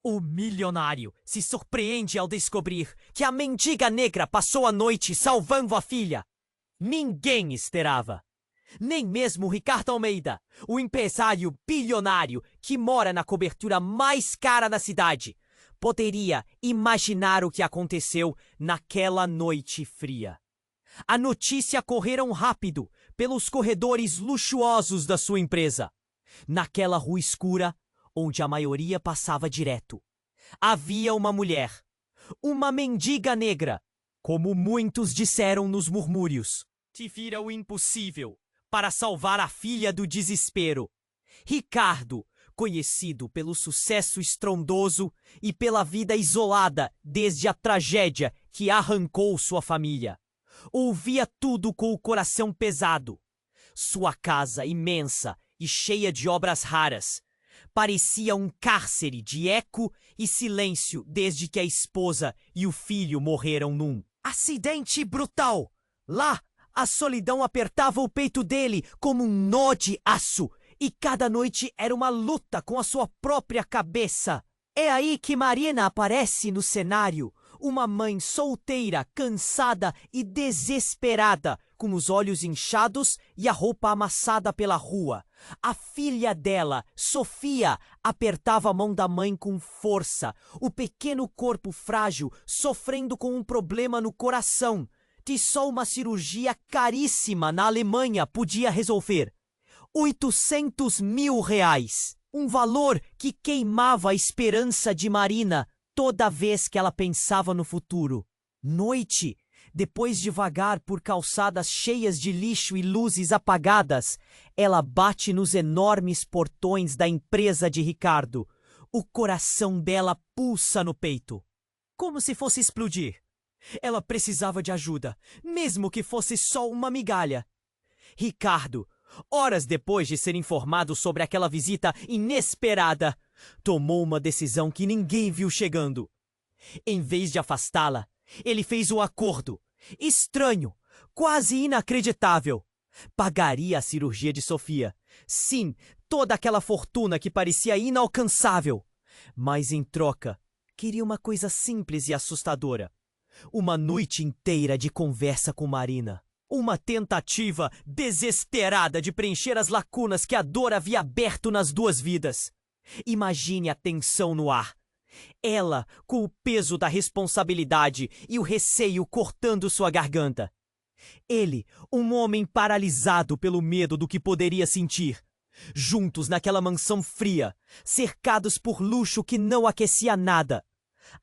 O milionário se surpreende ao descobrir que a mendiga negra passou a noite salvando a filha. Ninguém esperava. Nem mesmo Ricardo Almeida, o empresário bilionário que mora na cobertura mais cara da cidade, poderia imaginar o que aconteceu naquela noite fria. A notícia correram rápido pelos corredores luxuosos da sua empresa. Naquela rua escura, onde a maioria passava direto, havia uma mulher, uma mendiga negra, como muitos disseram nos murmúrios, que fira o impossível para salvar a filha do desespero. Ricardo, conhecido pelo sucesso estrondoso e pela vida isolada desde a tragédia que arrancou sua família, ouvia tudo com o coração pesado. Sua casa imensa e cheia de obras raras parecia um cárcere de eco e silêncio desde que a esposa e o filho morreram num acidente brutal. Lá, a solidão apertava o peito dele como um nó de aço, e cada noite era uma luta com a sua própria cabeça. É aí que Marina aparece no cenário, uma mãe solteira, cansada e desesperada, com os olhos inchados e a roupa amassada pela rua. A filha dela, Sofia, apertava a mão da mãe com força, o pequeno corpo frágil sofrendo com um problema no coração, que só uma cirurgia caríssima na Alemanha podia resolver. 800 mil reais. Um valor que queimava a esperança de Marina toda vez que ela pensava no futuro. Noite, depois de vagar por calçadas cheias de lixo e luzes apagadas, ela bate nos enormes portões da empresa de Ricardo. O coração dela pulsa no peito, como se fosse explodir. Ela precisava de ajuda, mesmo que fosse só uma migalha. Ricardo, horas depois de ser informado sobre aquela visita inesperada, tomou uma decisão que ninguém viu chegando. Em vez de afastá-la, ele fez um acordo. Estranho, quase inacreditável. Pagaria a cirurgia de Sofia. Sim, toda aquela fortuna que parecia inalcançável. Mas em troca, queria uma coisa simples e assustadora. Uma noite inteira de conversa com Marina. Uma tentativa desesperada de preencher as lacunas que a dor havia aberto nas duas vidas. Imagine a tensão no ar. Ela, com o peso da responsabilidade e o receio cortando sua garganta. Ele, um homem paralisado pelo medo do que poderia sentir. Juntos naquela mansão fria, cercados por luxo que não aquecia nada.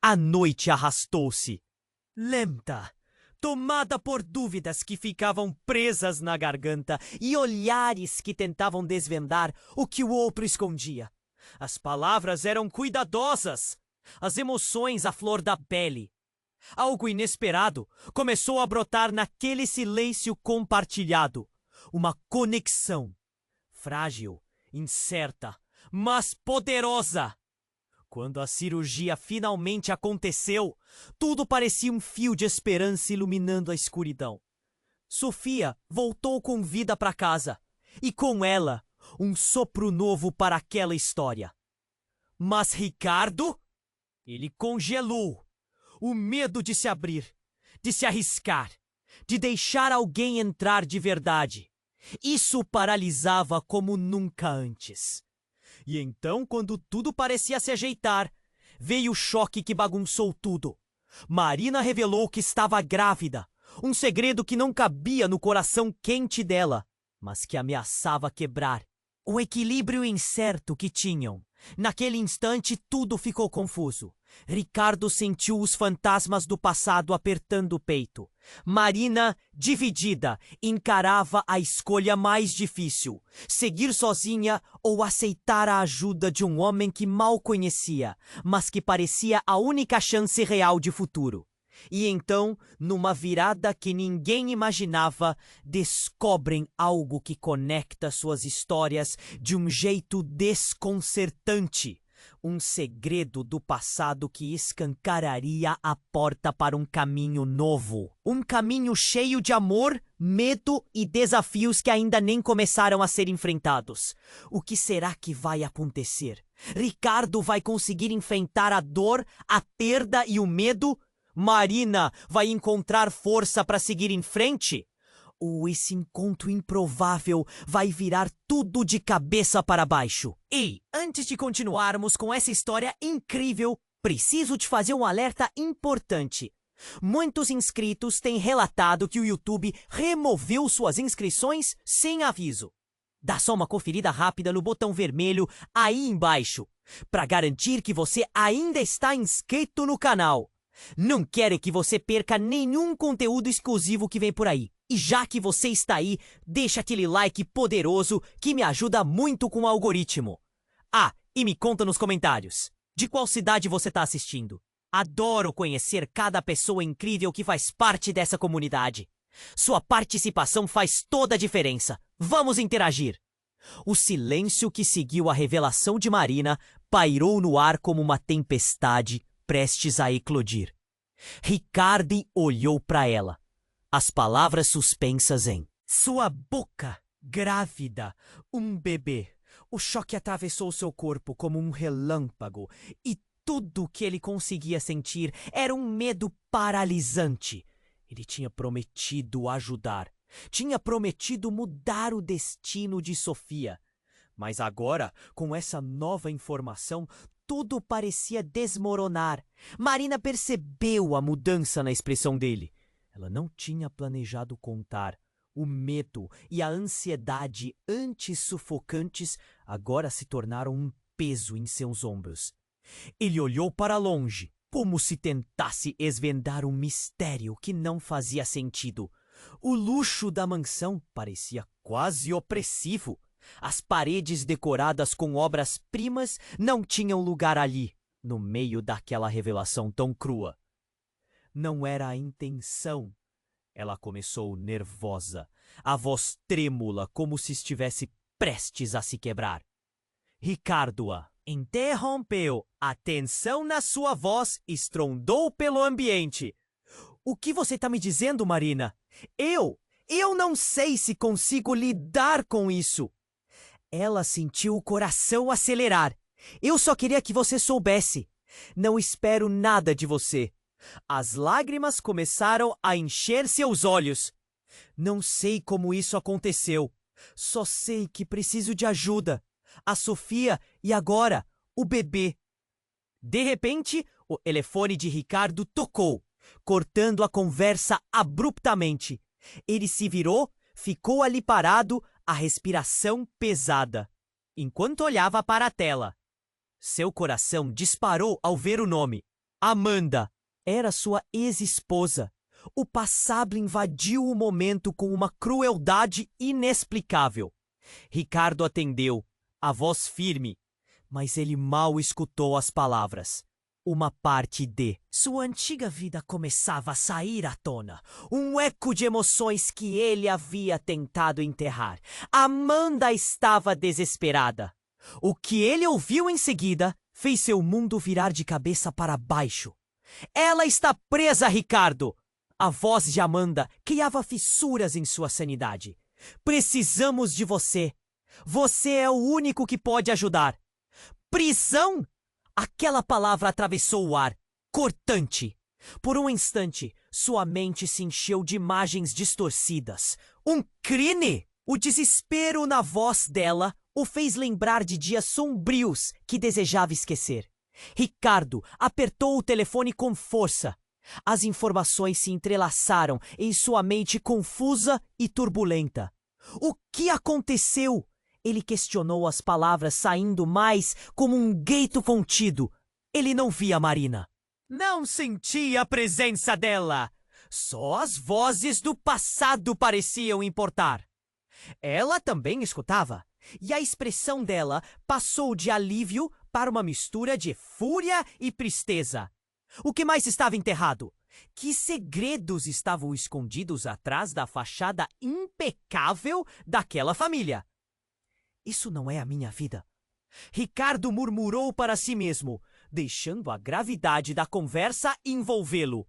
A noite arrastou-se. Lenta, tomada por dúvidas que ficavam presas na garganta e olhares que tentavam desvendar o que o outro escondia. As palavras eram cuidadosas, as emoções à flor da pele. Algo inesperado começou a brotar naquele silêncio compartilhado. Uma conexão. Frágil, incerta, mas poderosa. Quando a cirurgia finalmente aconteceu, tudo parecia um fio de esperança iluminando a escuridão. Sofia voltou com vida para casa, e com ela, um sopro novo para aquela história. Mas Ricardo? Ele congelou. O medo de se abrir, de se arriscar, de deixar alguém entrar de verdade. Isso o paralisava como nunca antes. E então, quando tudo parecia se ajeitar, veio o choque que bagunçou tudo. Marina revelou que estava grávida, um segredo que não cabia no coração quente dela, mas que ameaçava quebrar o equilíbrio incerto que tinham. Naquele instante, tudo ficou confuso. Ricardo sentiu os fantasmas do passado apertando o peito. Marina, dividida, encarava a escolha mais difícil: seguir sozinha ou aceitar a ajuda de um homem que mal conhecia, mas que parecia a única chance real de futuro. E então, numa virada que ninguém imaginava, descobrem algo que conecta suas histórias de um jeito desconcertante. Um segredo do passado que escancararia a porta para um caminho novo. Um caminho cheio de amor, medo e desafios que ainda nem começaram a ser enfrentados. O que será que vai acontecer? Ricardo vai conseguir enfrentar a dor, a perda e o medo? Marina vai encontrar força para seguir em frente? Ou esse encontro improvável vai virar tudo de cabeça para baixo? E, antes de continuarmos com essa história incrível, preciso te fazer um alerta importante. Muitos inscritos têm relatado que o YouTube removeu suas inscrições sem aviso. Dá só uma conferida rápida no botão vermelho aí embaixo, para garantir que você ainda está inscrito no canal. Não quero que você perca nenhum conteúdo exclusivo que vem por aí. E já que você está aí, deixa aquele like poderoso que me ajuda muito com o algoritmo. Ah, e me conta nos comentários, de qual cidade você está assistindo? Adoro conhecer cada pessoa incrível que faz parte dessa comunidade. Sua participação faz toda a diferença. Vamos interagir! O silêncio que seguiu a revelação de Marina pairou no ar como uma tempestade prestes a eclodir. Ricardo olhou para ela. As palavras suspensas em sua boca, grávida, um bebê. O choque atravessou seu corpo como um relâmpago e tudo o que ele conseguia sentir era um medo paralisante. Ele tinha prometido ajudar. Tinha prometido mudar o destino de Sofia. Mas agora, com essa nova informação, tudo parecia desmoronar. Marina percebeu a mudança na expressão dele. Ela não tinha planejado contar. O medo e a ansiedade antes sufocantes agora se tornaram um peso em seus ombros. Ele olhou para longe, como se tentasse esvendar um mistério que não fazia sentido. O luxo da mansão parecia quase opressivo. As paredes decoradas com obras-primas não tinham lugar ali, no meio daquela revelação tão crua. Não era a intenção. Ela começou nervosa, a voz trêmula como se estivesse prestes a se quebrar. Ricardo-a interrompeu. A tensão na sua voz estrondou pelo ambiente. O que você está me dizendo, Marina? Eu não sei se consigo lidar com isso. Ela sentiu o coração acelerar. Eu só queria que você soubesse. Não espero nada de você. As lágrimas começaram a encher seus olhos. Não sei como isso aconteceu. Só sei que preciso de ajuda. A Sofia e agora o bebê. De repente, o telefone de Ricardo tocou, cortando a conversa abruptamente. Ele se virou, ficou ali parado, a respiração pesada, enquanto olhava para a tela. Seu coração disparou ao ver o nome. Amanda. Era sua ex-esposa. O passado invadiu o momento com uma crueldade inexplicável. Ricardo atendeu, a voz firme, mas ele mal escutou as palavras. Uma parte de sua antiga vida começava a sair à tona. Um eco de emoções que ele havia tentado enterrar. Amanda estava desesperada. O que ele ouviu em seguida fez seu mundo virar de cabeça para baixo. Ela está presa, Ricardo! A voz de Amanda criava fissuras em sua sanidade. Precisamos de você. Você é o único que pode ajudar. Prisão? Aquela palavra atravessou o ar, cortante. Por um instante, sua mente se encheu de imagens distorcidas. Um crime? O desespero na voz dela o fez lembrar de dias sombrios que desejava esquecer. Ricardo apertou o telefone com força. As informações se entrelaçaram em sua mente confusa e turbulenta. O que aconteceu? Ele questionou, as palavras saindo mais como um grito contido. Ele não via Marina. Não sentia a presença dela. Só as vozes do passado pareciam importar. Ela também escutava, e a expressão dela passou de alívio para uma mistura de fúria e tristeza. O que mais estava enterrado? Que segredos estavam escondidos atrás da fachada impecável daquela família? Isso não é a minha vida. Ricardo murmurou para si mesmo, deixando a gravidade da conversa envolvê-lo.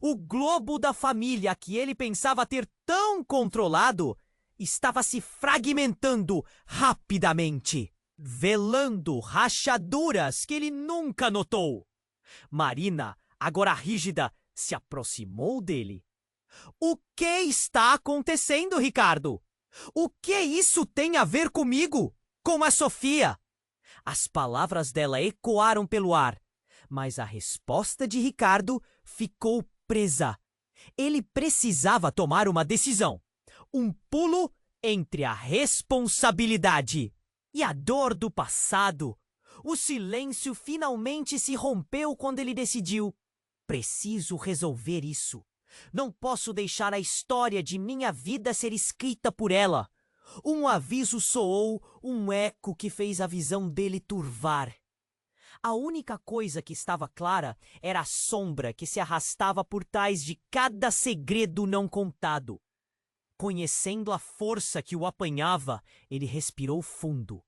O globo da família que ele pensava ter tão controlado estava se fragmentando rapidamente, velando rachaduras que ele nunca notou. Marina, agora rígida, se aproximou dele. O que está acontecendo, Ricardo? O que isso tem a ver comigo? Com a Sofia? As palavras dela ecoaram pelo ar, mas a resposta de Ricardo ficou presa. Ele precisava tomar uma decisão. Um pulo entre a responsabilidade e a dor do passado. O silêncio finalmente se rompeu quando ele decidiu: preciso resolver isso. Não posso deixar a história de minha vida ser escrita por ela. Um aviso soou, um eco que fez a visão dele turvar. A única coisa que estava clara era a sombra que se arrastava por trás de cada segredo não contado. Conhecendo a força que o apanhava, ele respirou fundo.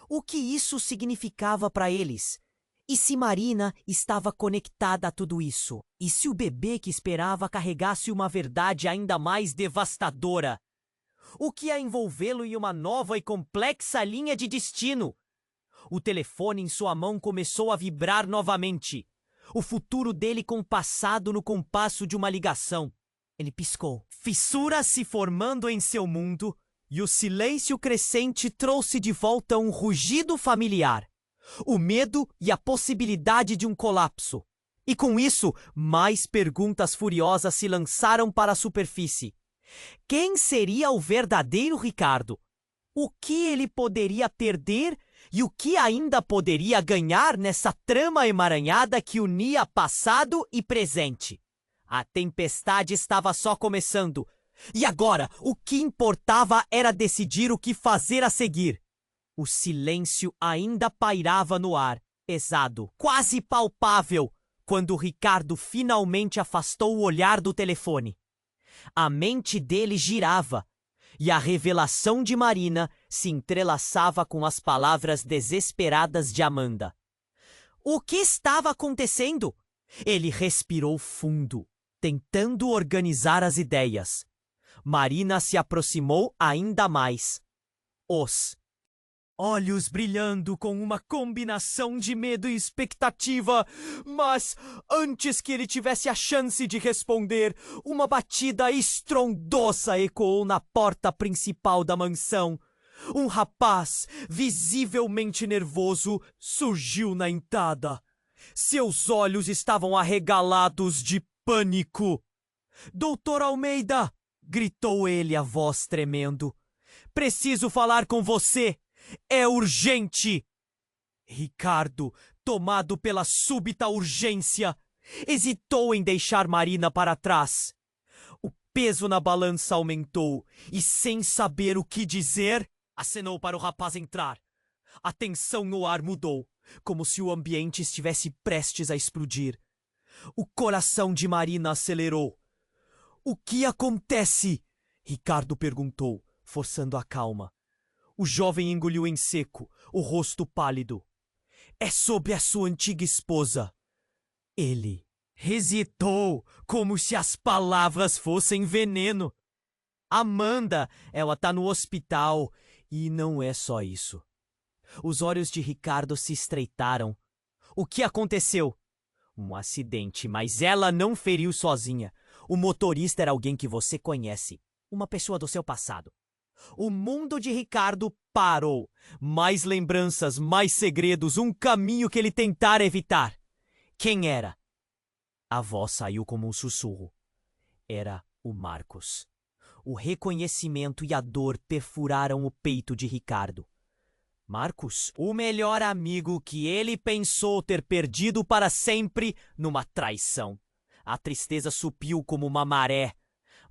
O que isso significava para eles? E se Marina estava conectada a tudo isso? E se o bebê que esperava carregasse uma verdade ainda mais devastadora? O que ia envolvê-lo em uma nova e complexa linha de destino? O telefone em sua mão começou a vibrar novamente. O futuro dele compassado no compasso de uma ligação. Ele piscou. Fissuras se formando em seu mundo, e o silêncio crescente trouxe de volta um rugido familiar. O medo e a possibilidade de um colapso. E com isso, mais perguntas furiosas se lançaram para a superfície. Quem seria o verdadeiro Ricardo? O que ele poderia perder e o que ainda poderia ganhar nessa trama emaranhada que unia passado e presente? A tempestade estava só começando. E agora, o que importava era decidir o que fazer a seguir. O silêncio ainda pairava no ar, pesado, quase palpável, quando Ricardo finalmente afastou o olhar do telefone. A mente dele girava, e a revelação de Marina se entrelaçava com as palavras desesperadas de Amanda. O que estava acontecendo? Ele respirou fundo, tentando organizar as ideias. Marina se aproximou ainda mais. Os olhos brilhando com uma combinação de medo e expectativa, mas antes que ele tivesse a chance de responder, uma batida estrondosa ecoou na porta principal da mansão. Um rapaz, visivelmente nervoso, surgiu na entrada. Seus olhos estavam arregalados de pânico. "Doutor Almeida!" gritou ele, a voz tremendo. "Preciso falar com você! É urgente!" Ricardo, tomado pela súbita urgência, hesitou em deixar Marina para trás. O peso na balança aumentou e, sem saber o que dizer, acenou para o rapaz entrar. A tensão no ar mudou, como se o ambiente estivesse prestes a explodir. O coração de Marina acelerou. "O que acontece?" Ricardo perguntou, forçando a calma. O jovem engoliu em seco, o rosto pálido. "É sobre a sua antiga esposa." Ele hesitou, como se as palavras fossem veneno. "Amanda, ela tá no hospital, e não é só isso." Os olhos de Ricardo se estreitaram. "O que aconteceu?" "Um acidente, mas ela não feriu sozinha. O motorista era alguém que você conhece, uma pessoa do seu passado." O mundo de Ricardo parou. Mais lembranças, mais segredos, um caminho que ele tentara evitar. Quem era? A voz saiu como um sussurro. Era o Marcos. O reconhecimento e a dor perfuraram o peito de Ricardo. Marcos, o melhor amigo que ele pensou ter perdido para sempre numa traição. A tristeza subiu como uma maré.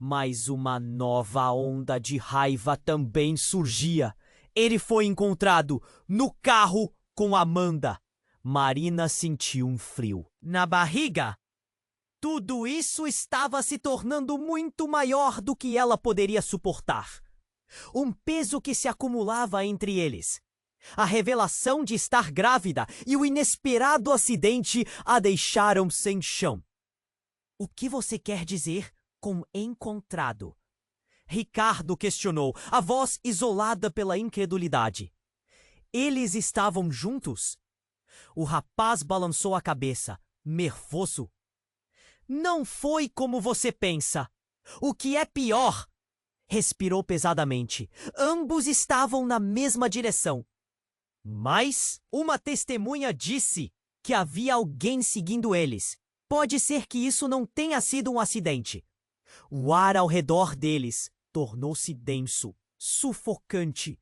Mas uma nova onda de raiva também surgia. Ele foi encontrado no carro com Amanda. Marina sentiu um frio na barriga. Tudo isso estava se tornando muito maior do que ela poderia suportar. Um peso que se acumulava entre eles. A revelação de estar grávida e o inesperado acidente a deixaram sem chão. O que você quer dizer com encontrado? Ricardo questionou, a voz isolada pela incredulidade. Eles estavam juntos? O rapaz balançou a cabeça, nervoso. Não foi como você pensa. O que é pior? Respirou pesadamente. Ambos estavam na mesma direção. Mas uma testemunha disse que havia alguém seguindo eles. Pode ser que isso não tenha sido um acidente. O ar ao redor deles tornou-se denso, sufocante.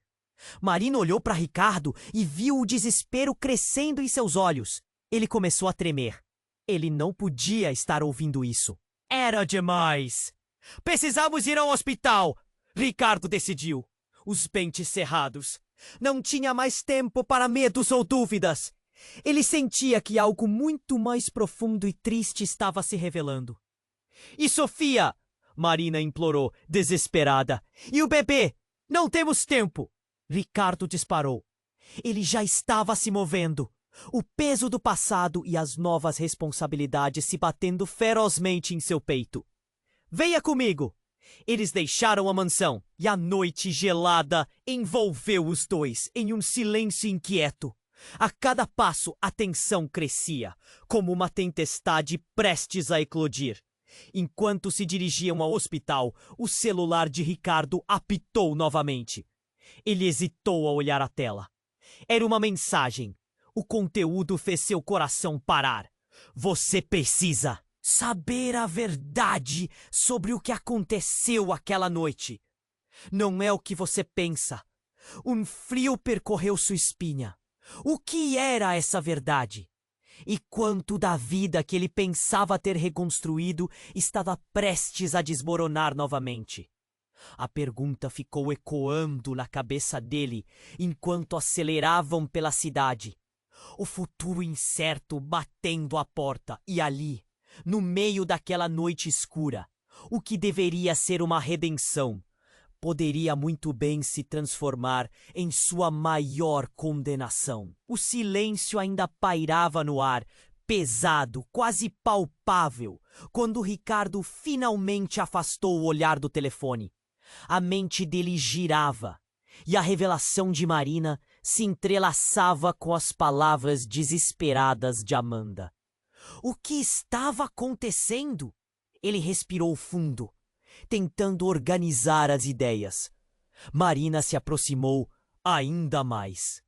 Marina olhou para Ricardo e viu o desespero crescendo em seus olhos. Ele começou a tremer. Ele não podia estar ouvindo isso. Era demais. Precisamos ir ao hospital, Ricardo decidiu, os dentes cerrados. Não tinha mais tempo para medos ou dúvidas. Ele sentia que algo muito mais profundo e triste estava se revelando. E Sofia? Marina implorou, desesperada. E o bebê? Não temos tempo. Ricardo disparou. Ele já estava se movendo. O peso do passado e as novas responsabilidades se batendo ferozmente em seu peito. Venha comigo! Eles deixaram a mansão e a noite gelada envolveu os dois em um silêncio inquieto. A cada passo a tensão crescia, como uma tempestade prestes a eclodir. Enquanto se dirigiam ao hospital, o celular de Ricardo apitou novamente. Ele hesitou ao olhar a tela. Era uma mensagem. O conteúdo fez seu coração parar. Você precisa saber a verdade sobre o que aconteceu aquela noite. Não é o que você pensa. Um frio percorreu sua espinha. O que era essa verdade? E quanto da vida que ele pensava ter reconstruído estava prestes a desmoronar novamente? A pergunta ficou ecoando na cabeça dele enquanto aceleravam pela cidade. O futuro incerto batendo à porta e ali, no meio daquela noite escura, o que deveria ser uma redenção, poderia muito bem se transformar em sua maior condenação. O silêncio ainda pairava no ar, pesado, quase palpável, quando Ricardo finalmente afastou o olhar do telefone. A mente dele girava, e a revelação de Marina se entrelaçava com as palavras desesperadas de Amanda. O que estava acontecendo? Ele respirou fundo, tentando organizar as ideias. Marina se aproximou ainda mais.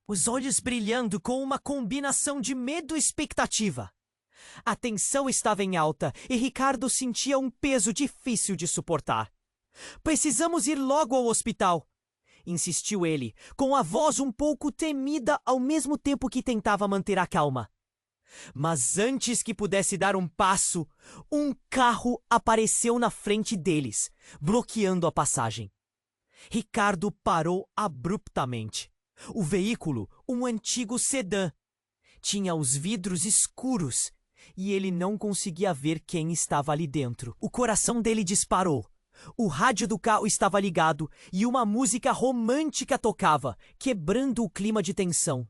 Os olhos brilhando com uma combinação de medo e expectativa. A tensão estava em alta e Ricardo sentia um peso difícil de suportar. Precisamos ir logo ao hospital, insistiu ele, com a voz um pouco temida ao mesmo tempo que tentava manter a calma. Mas antes que pudesse dar um passo, um carro apareceu na frente deles, bloqueando a passagem. Ricardo parou abruptamente. O veículo, um antigo sedã, tinha os vidros escuros e ele não conseguia ver quem estava ali dentro. O coração dele disparou. O rádio do carro estava ligado e uma música romântica tocava, quebrando o clima de tensão.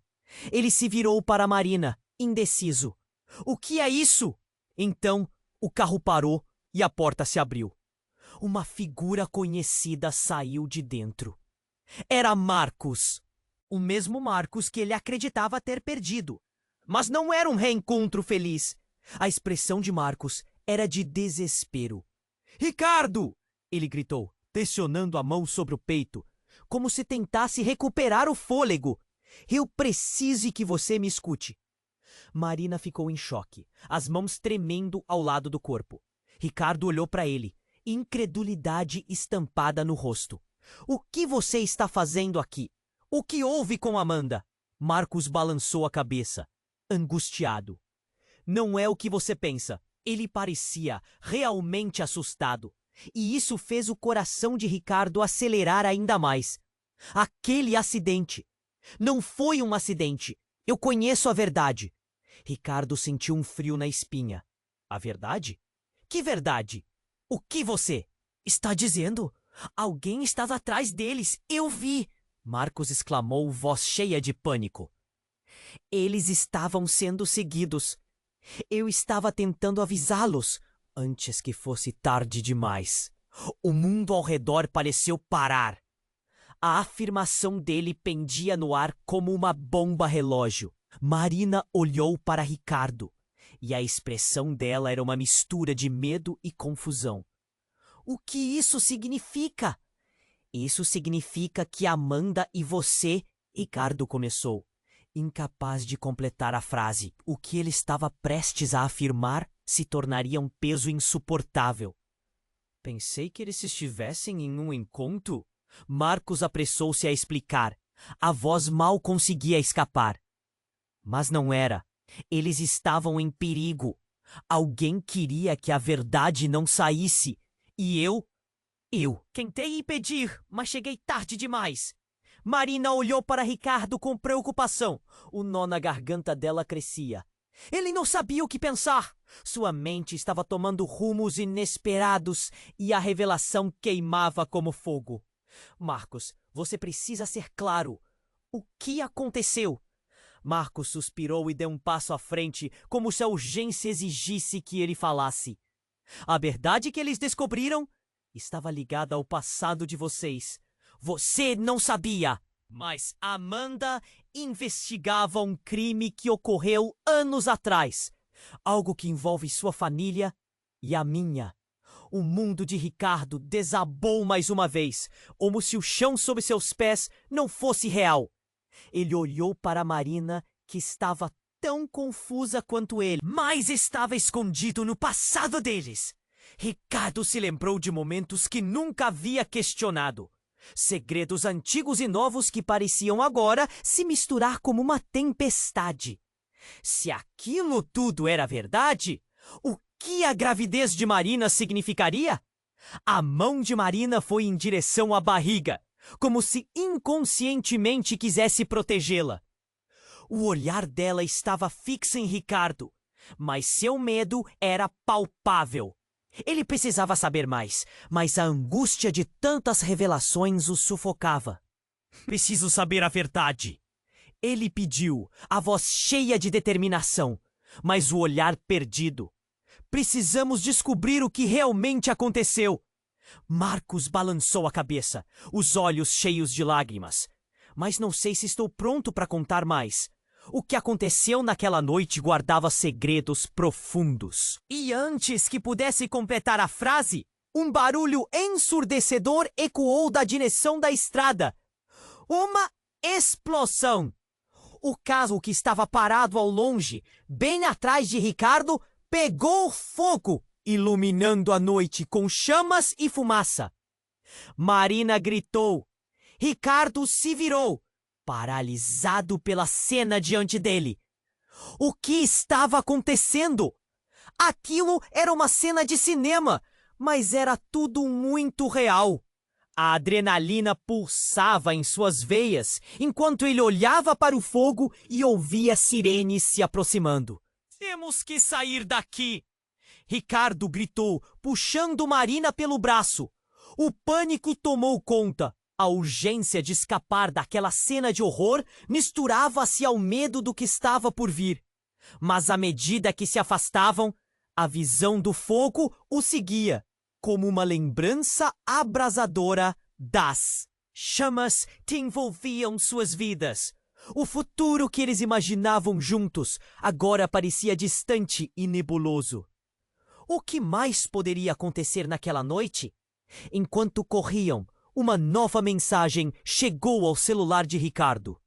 Ele se virou para Marina, indeciso. O que é isso? Então, o carro parou e a porta se abriu. Uma figura conhecida saiu de dentro. Era Marcos. O mesmo Marcos que ele acreditava ter perdido. Mas não era um reencontro feliz. A expressão de Marcos era de desespero. Ricardo! Ele gritou, pressionando a mão sobre o peito, como se tentasse recuperar o fôlego. Eu preciso que você me escute. Marina ficou em choque, as mãos tremendo ao lado do corpo. Ricardo olhou para ele, incredulidade estampada no rosto. O que você está fazendo aqui? O que houve com Amanda? Marcos balançou a cabeça, angustiado. Não é o que você pensa. Ele parecia realmente assustado. E isso fez o coração de Ricardo acelerar ainda mais. Aquele acidente. Não foi um acidente. Eu conheço a verdade. Ricardo sentiu um frio na espinha. A verdade? Que verdade? O que você está dizendo? Alguém estava atrás deles. Eu vi. Marcos exclamou, voz cheia de pânico. Eles estavam sendo seguidos. Eu estava tentando avisá-los antes que fosse tarde demais. O mundo ao redor pareceu parar. A afirmação dele pendia no ar como uma bomba-relógio. Marina olhou para Ricardo, e a expressão dela era uma mistura de medo e confusão. O que isso significa? Isso significa que Amanda e você, Ricardo começou, incapaz de completar a frase. O que ele estava prestes a afirmar se tornaria um peso insuportável. Pensei que eles estivessem em um encontro. Marcos apressou-se a explicar. A voz mal conseguia escapar. Mas não era. Eles estavam em perigo. Alguém queria que a verdade não saísse. E eu tentei impedir, mas cheguei tarde demais. Marina olhou para Ricardo com preocupação. O nó na garganta dela crescia. Ele não sabia o que pensar. Sua mente estava tomando rumos inesperados e a revelação queimava como fogo. Marcos, você precisa ser claro. O que aconteceu? Marcos suspirou e deu um passo à frente, como se a urgência exigisse que ele falasse. A verdade que eles descobriram estava ligada ao passado de vocês. Você não sabia, mas Amanda investigava um crime que ocorreu anos atrás. Algo que envolve sua família e a minha. O mundo de Ricardo desabou mais uma vez, como se o chão sob seus pés não fosse real. Ele olhou para Marina, que estava tão confusa quanto ele, mas estava escondido no passado deles. Ricardo se lembrou de momentos que nunca havia questionado. Segredos antigos e novos que pareciam agora se misturar como uma tempestade. Se aquilo tudo era verdade, o que a gravidez de Marina significaria? A mão de Marina foi em direção à barriga, como se inconscientemente quisesse protegê-la. O olhar dela estava fixo em Ricardo, mas seu medo era palpável. Ele precisava saber mais, mas a angústia de tantas revelações o sufocava. Preciso saber a verdade. Ele pediu, a voz cheia de determinação, mas o olhar perdido. Precisamos descobrir o que realmente aconteceu. Marcos balançou a cabeça, os olhos cheios de lágrimas. Mas não sei se estou pronto para contar mais. O que aconteceu naquela noite guardava segredos profundos. E antes que pudesse completar a frase, um barulho ensurdecedor ecoou da direção da estrada. Uma explosão. O carro que estava parado ao longe, bem atrás de Ricardo, pegou fogo, iluminando a noite com chamas e fumaça. Marina gritou. Ricardo se virou, paralisado pela cena diante dele. O que estava acontecendo? Aquilo era uma cena de cinema, mas era tudo muito real. A adrenalina pulsava em suas veias, enquanto ele olhava para o fogo e ouvia sirenes se aproximando. Temos que sair daqui! Ricardo gritou, puxando Marina pelo braço. O pânico tomou conta. A urgência de escapar daquela cena de horror misturava-se ao medo do que estava por vir. Mas à medida que se afastavam, a visão do fogo o seguia, como uma lembrança abrasadora das chamas que envolviam suas vidas. O futuro que eles imaginavam juntos agora parecia distante e nebuloso. O que mais poderia acontecer naquela noite? Enquanto corriam, uma nova mensagem chegou ao celular de Ricardo.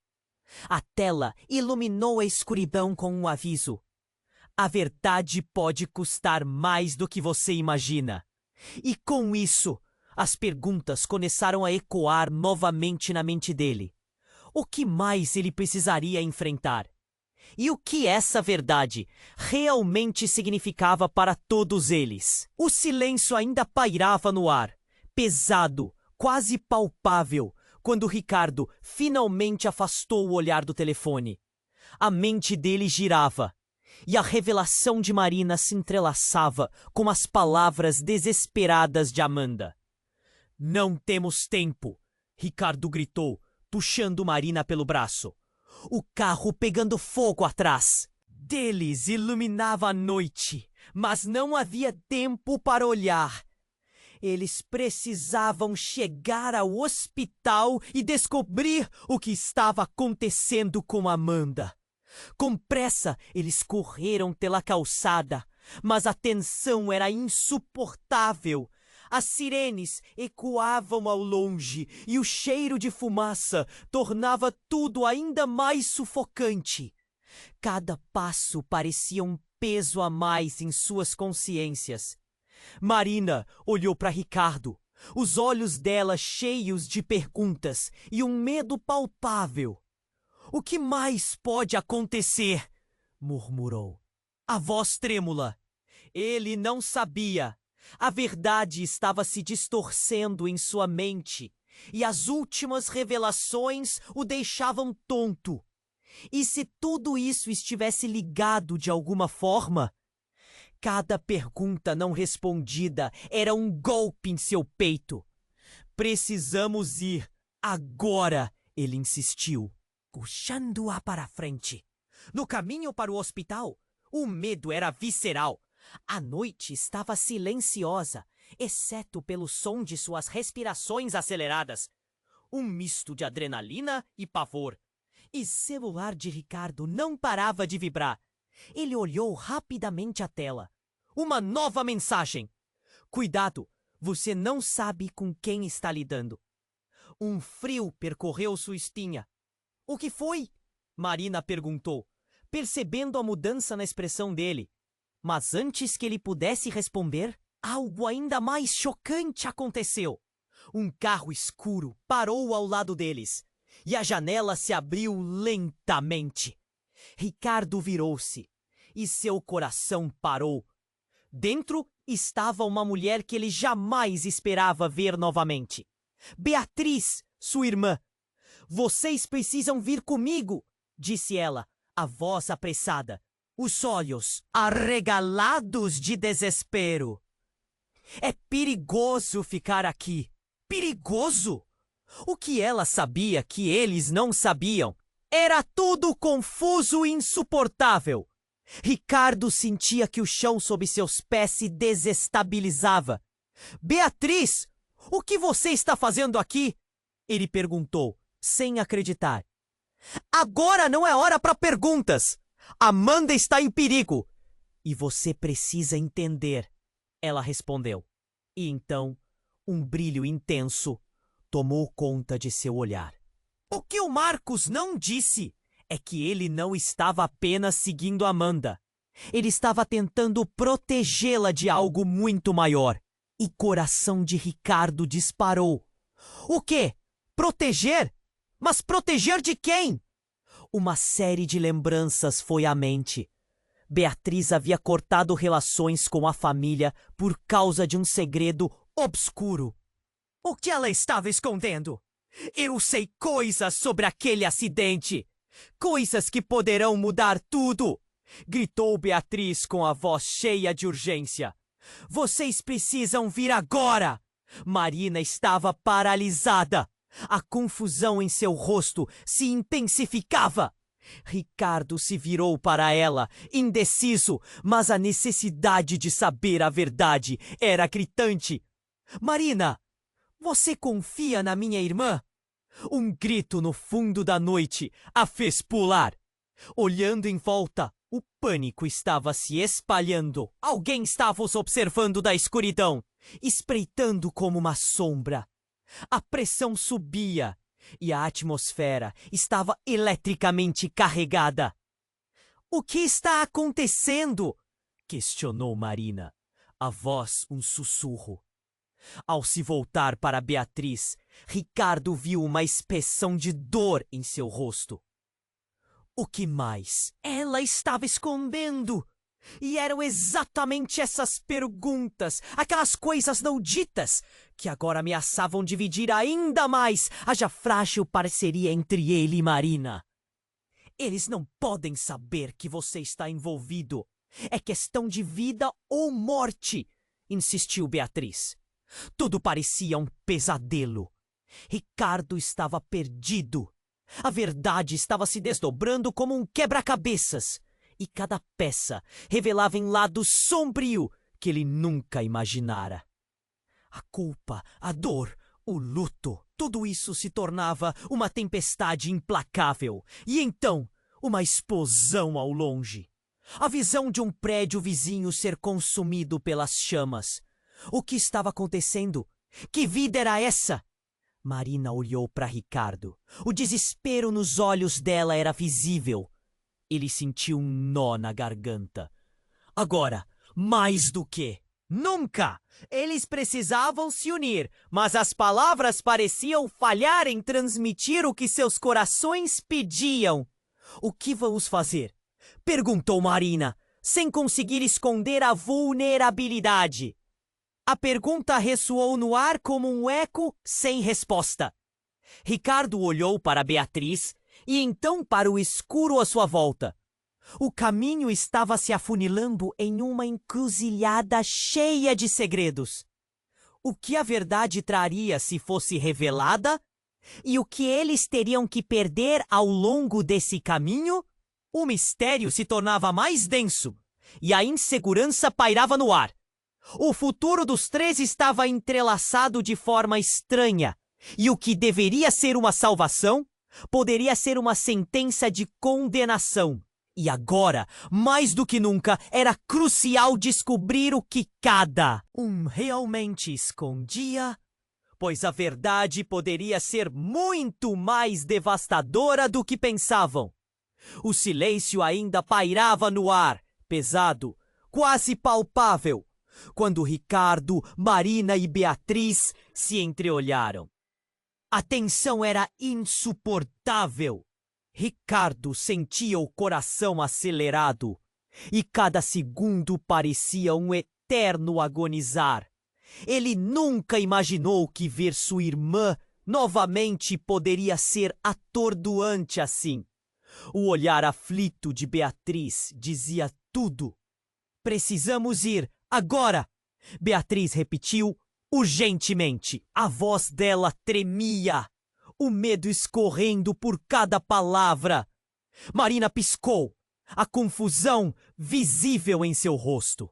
A tela iluminou a escuridão com um aviso. A verdade pode custar mais do que você imagina. E com isso, as perguntas começaram a ecoar novamente na mente dele. O que mais ele precisaria enfrentar? E o que essa verdade realmente significava para todos eles? O silêncio ainda pairava no ar, pesado, quase palpável, quando Ricardo finalmente afastou o olhar do telefone. A mente dele girava, e a revelação de Marina se entrelaçava com as palavras desesperadas de Amanda. Não temos tempo, Ricardo gritou, puxando Marina pelo braço. O carro pegando fogo atrás. Deles iluminava a noite, mas não havia tempo para olhar. Eles precisavam chegar ao hospital e descobrir o que estava acontecendo com Amanda. Com pressa, eles correram pela calçada, mas a tensão era insuportável. As sirenes ecoavam ao longe e o cheiro de fumaça tornava tudo ainda mais sufocante. Cada passo parecia um peso a mais em suas consciências. Marina olhou para Ricardo, os olhos dela cheios de perguntas e um medo palpável. "O que mais pode acontecer?" murmurou. A voz trêmula. Ele não sabia. A verdade estava se distorcendo em sua mente, e as últimas revelações o deixavam tonto. E se tudo isso estivesse ligado de alguma forma? Cada pergunta não respondida era um golpe em seu peito. "Precisamos ir agora", ele insistiu, puxando-a para a frente. No caminho para o hospital, o medo era visceral. A noite estava silenciosa, exceto pelo som de suas respirações aceleradas. Um misto de adrenalina e pavor. E o celular de Ricardo não parava de vibrar. Ele olhou rapidamente a tela. Uma nova mensagem. "Cuidado, você não sabe com quem está lidando." Um frio percorreu sua espinha. "O que foi?" Marina perguntou, percebendo a mudança na expressão dele. Mas antes que ele pudesse responder, algo ainda mais chocante aconteceu. Um carro escuro parou ao lado deles, e a janela se abriu lentamente. Ricardo virou-se, e seu coração parou. Dentro estava uma mulher que ele jamais esperava ver novamente. Beatriz, sua irmã. "Vocês precisam vir comigo", disse ela, a voz apressada, os olhos arregalados de desespero. "É perigoso ficar aqui." Perigoso? O que ela sabia que eles não sabiam? Era tudo confuso e insuportável. Ricardo sentia que o chão sob seus pés se desestabilizava. "Beatriz, o que você está fazendo aqui?" ele perguntou, sem acreditar. "Agora não é hora para perguntas. Amanda está em perigo. E você precisa entender", ela respondeu. E então, um brilho intenso tomou conta de seu olhar. O que o Marcos não disse é que ele não estava apenas seguindo Amanda. Ele estava tentando protegê-la de algo muito maior. E o coração de Ricardo disparou. O quê? Proteger? Mas proteger de quem? Uma série de lembranças foi à mente. Beatriz havia cortado relações com a família por causa de um segredo obscuro. O que ela estava escondendo? Eu sei coisas sobre aquele acidente. Coisas que poderão mudar tudo, gritou Beatriz com a voz cheia de urgência. Vocês precisam vir agora. Marina estava paralisada. A confusão em seu rosto se intensificava. Ricardo se virou para ela, indeciso, mas a necessidade de saber a verdade era gritante. Marina, você confia na minha irmã? Um grito no fundo da noite a fez pular. Olhando em volta, o pânico estava se espalhando. Alguém estava os observando da escuridão, espreitando como uma sombra. A pressão subia e a atmosfera estava eletricamente carregada. O que está acontecendo? Questionou Marina, a voz um sussurro. Ao se voltar para Beatriz, Ricardo viu uma expressão de dor em seu rosto. O que mais ela estava escondendo? E eram exatamente essas perguntas, aquelas coisas não ditas, que agora ameaçavam dividir ainda mais a já frágil parceria entre ele e Marina. Eles não podem saber que você está envolvido. É questão de vida ou morte, insistiu Beatriz. Tudo parecia um pesadelo. Ricardo estava perdido. A verdade estava se desdobrando como um quebra-cabeças, e cada peça revelava um lado sombrio que ele nunca imaginara. A culpa, a dor, o luto, tudo isso se tornava uma tempestade implacável, e então uma explosão ao longe. A visão de um prédio vizinho ser consumido pelas chamas. O que estava acontecendo? Que vida era essa? Marina olhou para Ricardo. O desespero nos olhos dela era visível. Ele sentiu um nó na garganta. Agora, mais do que nunca, eles precisavam se unir, mas as palavras pareciam falhar em transmitir o que seus corações pediam. O que vamos fazer? Perguntou Marina, sem conseguir esconder a vulnerabilidade. A pergunta ressoou no ar como um eco sem resposta. Ricardo olhou para Beatriz e então para o escuro à sua volta. O caminho estava se afunilando em uma encruzilhada cheia de segredos. O que a verdade traria se fosse revelada? E o que eles teriam que perder ao longo desse caminho? O mistério se tornava mais denso e a insegurança pairava no ar. O futuro dos três estava entrelaçado de forma estranha, e o que deveria ser uma salvação poderia ser uma sentença de condenação. E agora, mais do que nunca, era crucial descobrir o que cada um realmente escondia, pois a verdade poderia ser muito mais devastadora do que pensavam. O silêncio ainda pairava no ar, pesado, quase palpável, quando Ricardo, Marina e Beatriz se entreolharam. A tensão era insuportável. Ricardo sentia o coração acelerado e cada segundo parecia um eterno agonizar. Ele nunca imaginou que ver sua irmã novamente poderia ser atordoante assim. O olhar aflito de Beatriz dizia tudo. Precisamos ir, agora! Beatriz repetiu urgentemente. A voz dela tremia, o medo escorrendo por cada palavra. Marina piscou, a confusão visível em seu rosto.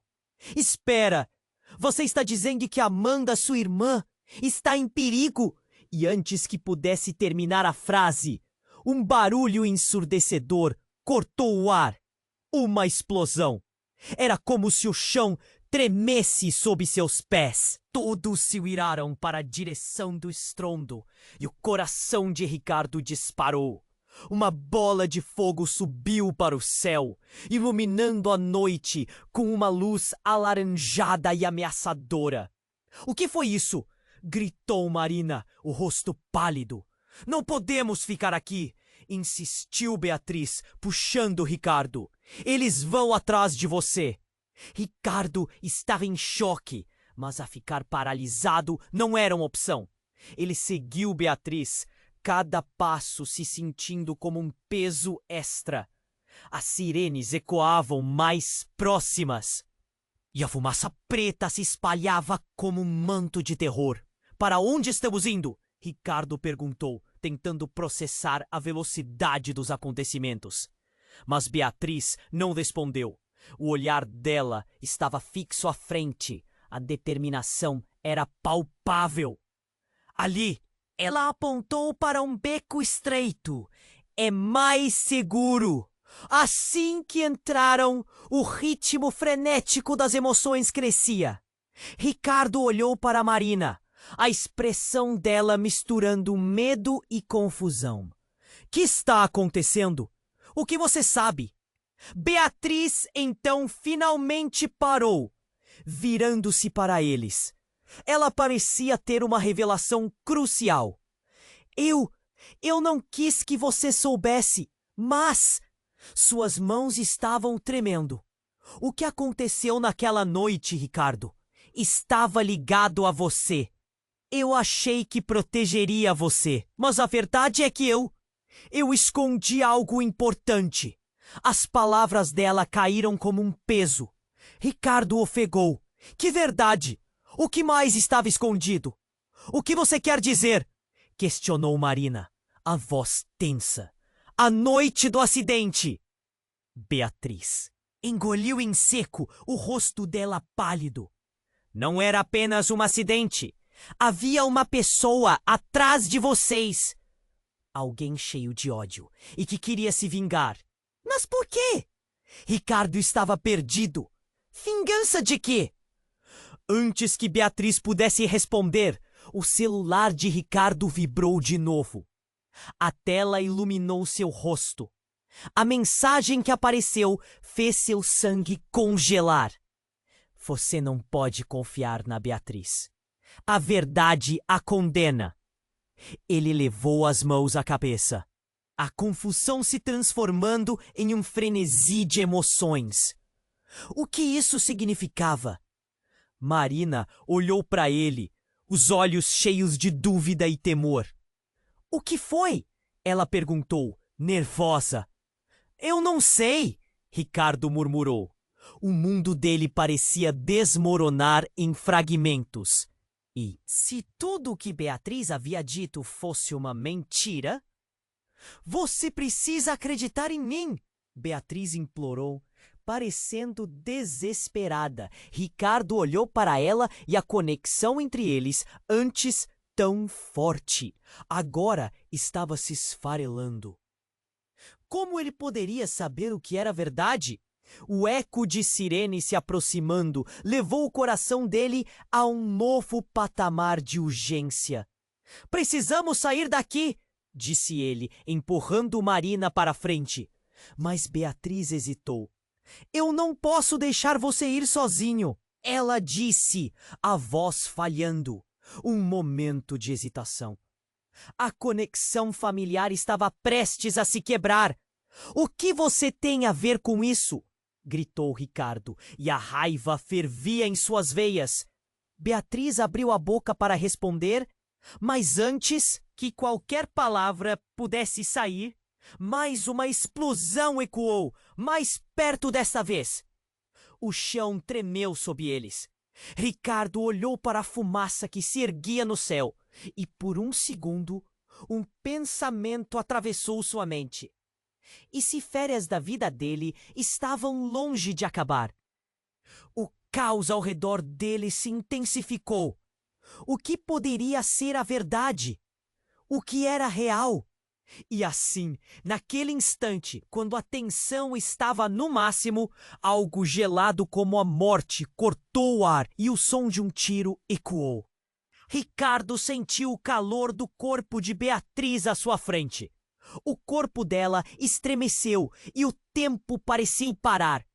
Espera! Você está dizendo que Amanda, sua irmã, está em perigo? E antes que pudesse terminar a frase, um barulho ensurdecedor cortou o ar. Uma explosão. Era como se o chão tremesse sob seus pés. Todos se viraram para a direção do estrondo e o coração de Ricardo disparou. Uma bola de fogo subiu para o céu, iluminando a noite com uma luz alaranjada e ameaçadora. O que foi isso? Gritou Marina, o rosto pálido. Não podemos ficar aqui, insistiu Beatriz, puxando Ricardo. Eles vão atrás de você. Ricardo estava em choque, mas a ficar paralisado não era uma opção. Ele seguiu Beatriz, cada passo se sentindo como um peso extra. As sirenes ecoavam mais próximas. E a fumaça preta se espalhava como um manto de terror. Para onde estamos indo? Ricardo perguntou, tentando processar a velocidade dos acontecimentos. Mas Beatriz não respondeu. O olhar dela estava fixo à frente. A determinação era palpável. Ali, ela apontou para um beco estreito. É mais seguro. Assim que entraram, o ritmo frenético das emoções crescia. Ricardo olhou para Marina, a expressão dela misturando medo e confusão. Que está acontecendo? O que você sabe? Beatriz então finalmente parou, virando-se para eles. Ela parecia ter uma revelação crucial. Eu não quis que você soubesse, mas... Suas mãos estavam tremendo. O que aconteceu naquela noite, Ricardo, estava ligado a você. Eu achei que protegeria você, mas a verdade é que eu escondi algo importante. As palavras dela caíram como um peso. Ricardo ofegou. Que verdade? O que mais estava escondido? O que você quer dizer? questionou Marina, a voz tensa. A noite do acidente! Beatriz engoliu em seco, o rosto dela pálido. Não era apenas um acidente. Havia uma pessoa atrás de vocês. Alguém cheio de ódio e que queria se vingar. Mas por quê? Ricardo estava perdido. Vingança de quê? Antes que Beatriz pudesse responder, o celular de Ricardo vibrou de novo. A tela iluminou seu rosto. A mensagem que apareceu fez seu sangue congelar. Você não pode confiar na Beatriz. A verdade a condena. Ele levou as mãos à cabeça. A confusão se transformando em um frenesi de emoções. O que isso significava? Marina olhou para ele, os olhos cheios de dúvida e temor. O que foi? Ela perguntou, nervosa. Eu não sei, Ricardo murmurou. O mundo dele parecia desmoronar em fragmentos. E, se tudo o que Beatriz havia dito fosse uma mentira... Você precisa acreditar em mim, Beatriz implorou, parecendo desesperada. Ricardo olhou para ela e a conexão entre eles, antes tão forte, agora estava se esfarelando. Como ele poderia saber o que era verdade? O eco de sirene se aproximando levou o coração dele a um novo patamar de urgência. Precisamos sair daqui, disse ele, empurrando Marina para frente. Mas Beatriz hesitou. Eu não posso deixar você ir sozinho, ela disse, a voz falhando. Um momento de hesitação. A conexão familiar estava prestes a se quebrar. O que você tem a ver com isso? Gritou Ricardo, e a raiva fervia em suas veias. Beatriz abriu a boca para responder, mas antes que qualquer palavra pudesse sair, mais uma explosão ecoou, mais perto desta vez. O chão tremeu sob eles. Ricardo olhou para a fumaça que se erguia no céu, e por um segundo, um pensamento atravessou sua mente. E se férias da vida dele estavam longe de acabar? O caos ao redor dele se intensificou. O que poderia ser a verdade? O que era real? E assim, naquele instante, quando a tensão estava no máximo, algo gelado como a morte cortou o ar e o som de um tiro ecoou. Ricardo sentiu o calor do corpo de Beatriz à sua frente. O corpo dela estremeceu e o tempo parecia parar.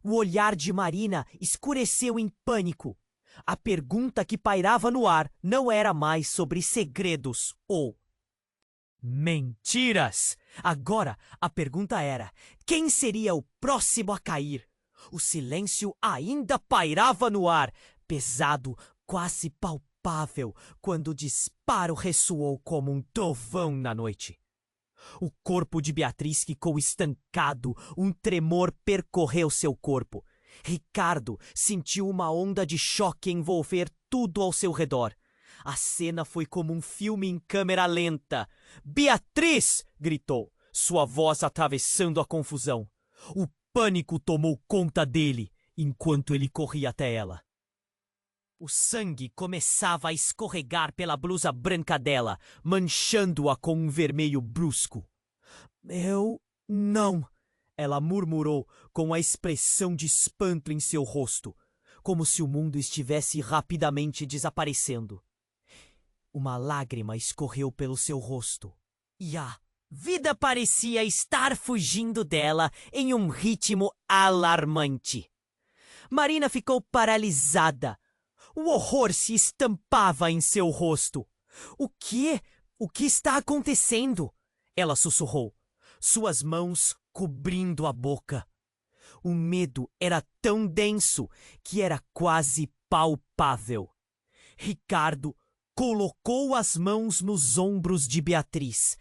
O olhar de Marina escureceu em pânico. A pergunta que pairava no ar não era mais sobre segredos ou mentiras. Agora a pergunta era: quem seria o próximo a cair? O silêncio ainda pairava no ar, pesado, quase palpável, quando o disparo ressoou como um trovão na noite. O corpo de Beatriz ficou estancado, um tremor percorreu seu corpo. Ricardo sentiu uma onda de choque envolver tudo ao seu redor. A cena foi como um filme em câmera lenta. Beatriz! Gritou, sua voz atravessando a confusão. O pânico tomou conta dele, enquanto ele corria até ela. O sangue começava a escorregar pela blusa branca dela, manchando-a com um vermelho brusco. Eu não, ela murmurou com a expressão de espanto em seu rosto, como se o mundo estivesse rapidamente desaparecendo. Uma lágrima escorreu pelo seu rosto, e a vida parecia estar fugindo dela em um ritmo alarmante. Marina ficou paralisada. O horror se estampava em seu rosto. O que? O que está acontecendo? Ela sussurrou, suas mãos cobrindo a boca. O medo era tão denso que era quase palpável. Ricardo colocou as mãos nos ombros de Beatriz,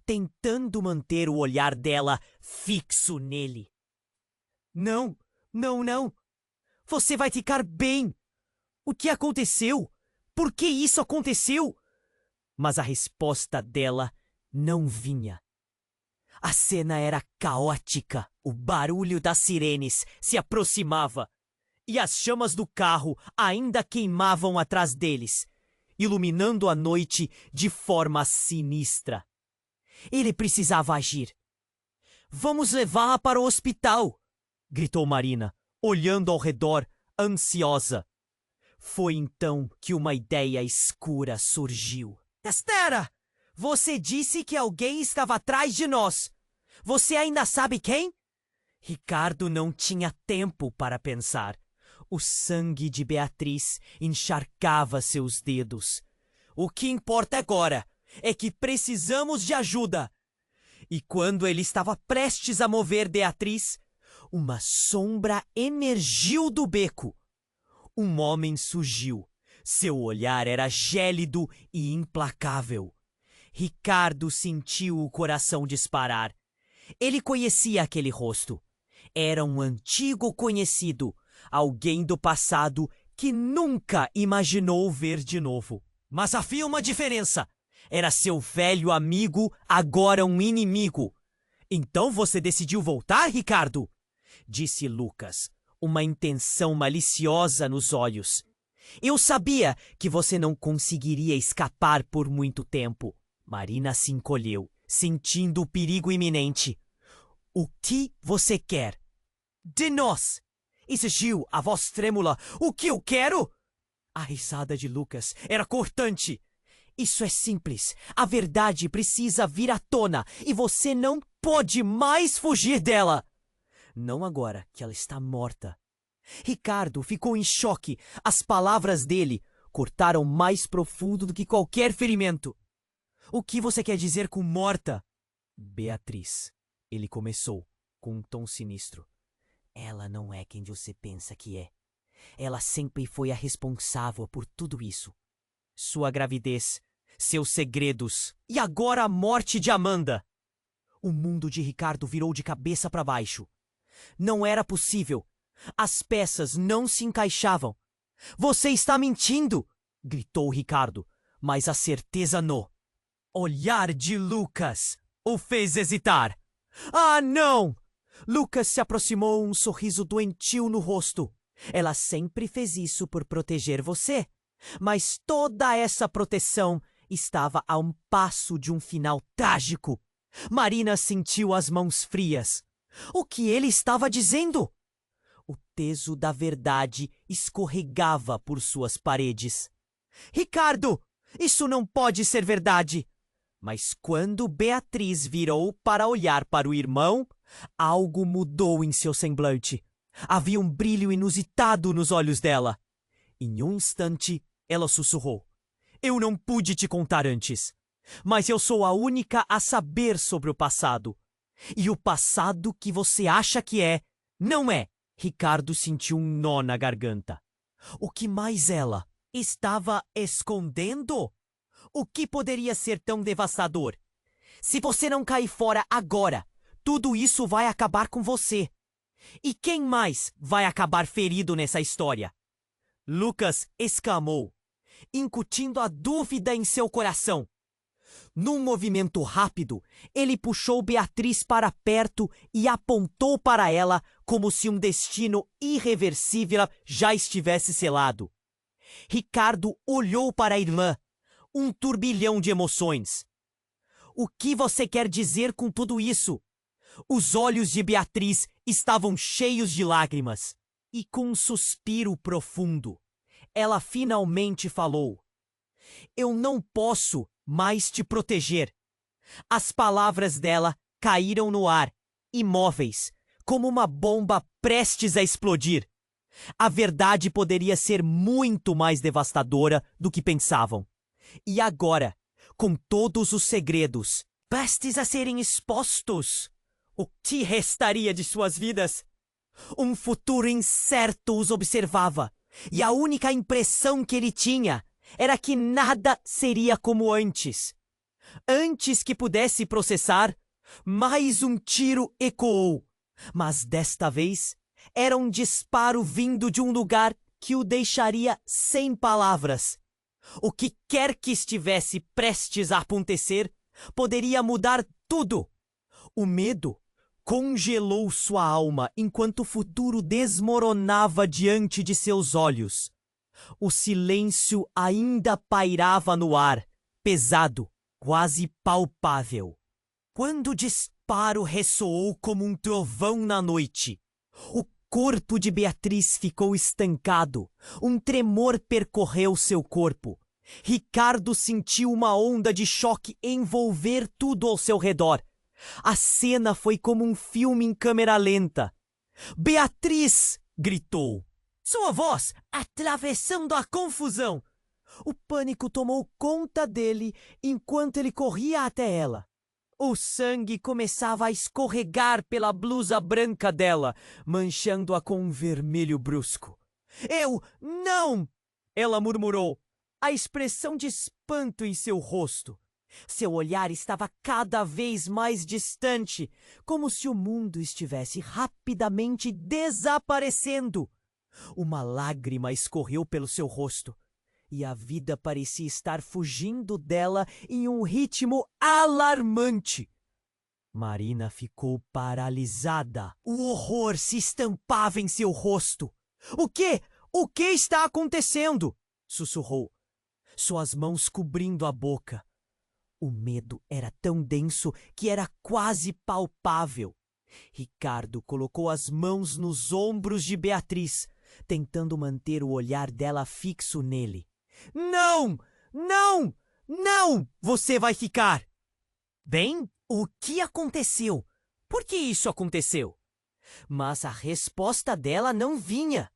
tentando manter o olhar dela fixo nele. Não, não, não. Você vai ficar bem. O que aconteceu? Por que isso aconteceu? Mas a resposta dela não vinha. A cena era caótica. O barulho das sirenes se aproximava e as chamas do carro ainda queimavam atrás deles, iluminando a noite de forma sinistra. Ele precisava agir. "Vamos levá-la para o hospital!" gritou Marina, olhando ao redor, ansiosa. Foi então que uma ideia escura surgiu. "Espera! Você disse que alguém estava atrás de nós. Você ainda sabe quem?" Ricardo não tinha tempo para pensar. O sangue de Beatriz encharcava seus dedos. "O que importa agora é que precisamos de ajuda." E quando ele estava prestes a mover Beatriz, uma sombra emergiu do beco. Um homem surgiu. Seu olhar era gélido e implacável. Ricardo sentiu o coração disparar. Ele conhecia aquele rosto. Era um antigo conhecido, alguém do passado que nunca imaginou ver de novo. Mas havia uma diferença. Era seu velho amigo, agora um inimigo. "Então você decidiu voltar, Ricardo?" disse Lucas, uma intenção maliciosa nos olhos. "Eu sabia que você não conseguiria escapar por muito tempo." Marina se encolheu, sentindo o perigo iminente. "O que você quer?" "De nós!" exigiu a voz trêmula. "O que eu quero?" A risada de Lucas era cortante. "Isso é simples. A verdade precisa vir à tona e você não pode mais fugir dela." "Não agora que ela está morta." Ricardo ficou em choque. As palavras dele cortaram mais profundo do que qualquer ferimento. "O que você quer dizer com morta?" "Beatriz," ele começou, com um tom sinistro. "Ela não é quem você pensa que é. Ela sempre foi a responsável por tudo isso. Sua gravidez, seus segredos e agora a morte de Amanda." O mundo de Ricardo virou de cabeça para baixo. Não era possível. As peças não se encaixavam. "Você está mentindo!" gritou Ricardo, mas a certeza no olhar de Lucas o fez hesitar. "Ah, não!" Lucas se aproximou, um sorriso doentio no rosto. "Ela sempre fez isso por proteger você. Mas toda essa proteção estava a um passo de um final trágico." Marina sentiu as mãos frias. O que ele estava dizendo? O peso da verdade escorregava por suas paredes. "Ricardo, isso não pode ser verdade!" Mas quando Beatriz virou para olhar para o irmão, algo mudou em seu semblante. Havia um brilho inusitado nos olhos dela. Em um instante, ela sussurrou: "Eu não pude te contar antes, mas eu sou a única a saber sobre o passado. E o passado que você acha que é, não é." Ricardo sentiu um nó na garganta. O que mais ela estava escondendo? O que poderia ser tão devastador? "Se você não cair fora agora, tudo isso vai acabar com você. E quem mais vai acabar ferido nessa história?" Lucas exclamou, incutindo a dúvida em seu coração. Num movimento rápido, ele puxou Beatriz para perto e apontou para ela como se um destino irreversível já estivesse selado. Ricardo olhou para a irmã, um turbilhão de emoções. "O que você quer dizer com tudo isso?" Os olhos de Beatriz estavam cheios de lágrimas. E com um suspiro profundo, ela finalmente falou: "Eu não posso mais te proteger." As palavras dela caíram no ar, imóveis, como uma bomba prestes a explodir. A verdade poderia ser muito mais devastadora do que pensavam. E agora, com todos os segredos prestes a serem expostos, o que restaria de suas vidas? Um futuro incerto os observava, e a única impressão que ele tinha era que nada seria como antes. Antes que pudesse processar, mais um tiro ecoou, mas desta vez era um disparo vindo de um lugar que o deixaria sem palavras. O que quer que estivesse prestes a acontecer poderia mudar tudo. O medo congelou sua alma enquanto o futuro desmoronava diante de seus olhos. O silêncio ainda pairava no ar, pesado, quase palpável. Quando o disparo ressoou como um trovão na noite, o corpo de Beatriz ficou estancado. Um tremor percorreu seu corpo. Ricardo sentiu uma onda de choque envolver tudo ao seu redor. A cena foi como um filme em câmera lenta. "Beatriz!" gritou. Sua voz atravessando a confusão. O pânico tomou conta dele enquanto ele corria até ela. O sangue começava a escorregar pela blusa branca dela, manchando-a com um vermelho brusco. Não! Ela murmurou, a expressão de espanto em seu rosto. Seu olhar estava cada vez mais distante, como se o mundo estivesse rapidamente desaparecendo. Uma lágrima escorreu pelo seu rosto, e a vida parecia estar fugindo dela em um ritmo alarmante. Marina ficou paralisada. O horror se estampava em seu rosto. O quê? O que está acontecendo? Sussurrou, suas mãos cobrindo a boca. O medo era tão denso que era quase palpável. Ricardo colocou as mãos nos ombros de Beatriz, tentando manter o olhar dela fixo nele. Não! Não! Não! Você vai ficar! Bem, o que aconteceu? Por que isso aconteceu? Mas a resposta dela não vinha.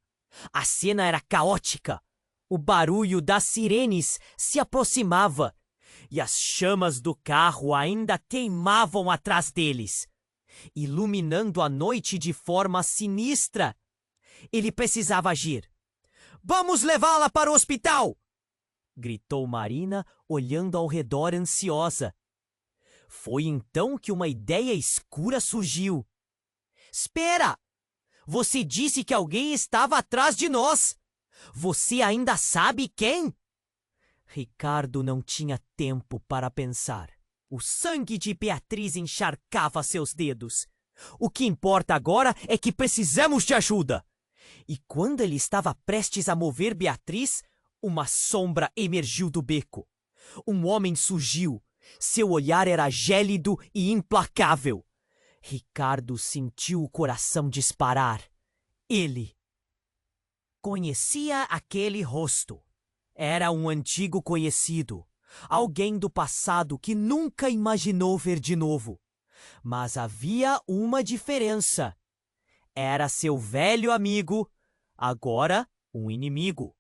A cena era caótica. O barulho das sirenes se aproximava e as chamas do carro ainda queimavam atrás deles, iluminando a noite de forma sinistra. Ele precisava agir. "Vamos levá-la para o hospital!" gritou Marina, olhando ao redor ansiosa. Foi então que uma ideia escura surgiu. "Espera! Você disse que alguém estava atrás de nós! Você ainda sabe quem?" Ricardo não tinha tempo para pensar. O sangue de Beatriz encharcava seus dedos. "O que importa agora é que precisamos de ajuda!" E quando ele estava prestes a mover Beatriz, uma sombra emergiu do beco. Um homem surgiu. Seu olhar era gélido e implacável. Ricardo sentiu o coração disparar. Ele conhecia aquele rosto. Era um antigo conhecido, alguém do passado que nunca imaginou ver de novo. Mas havia uma diferença. Era seu velho amigo, agora um inimigo.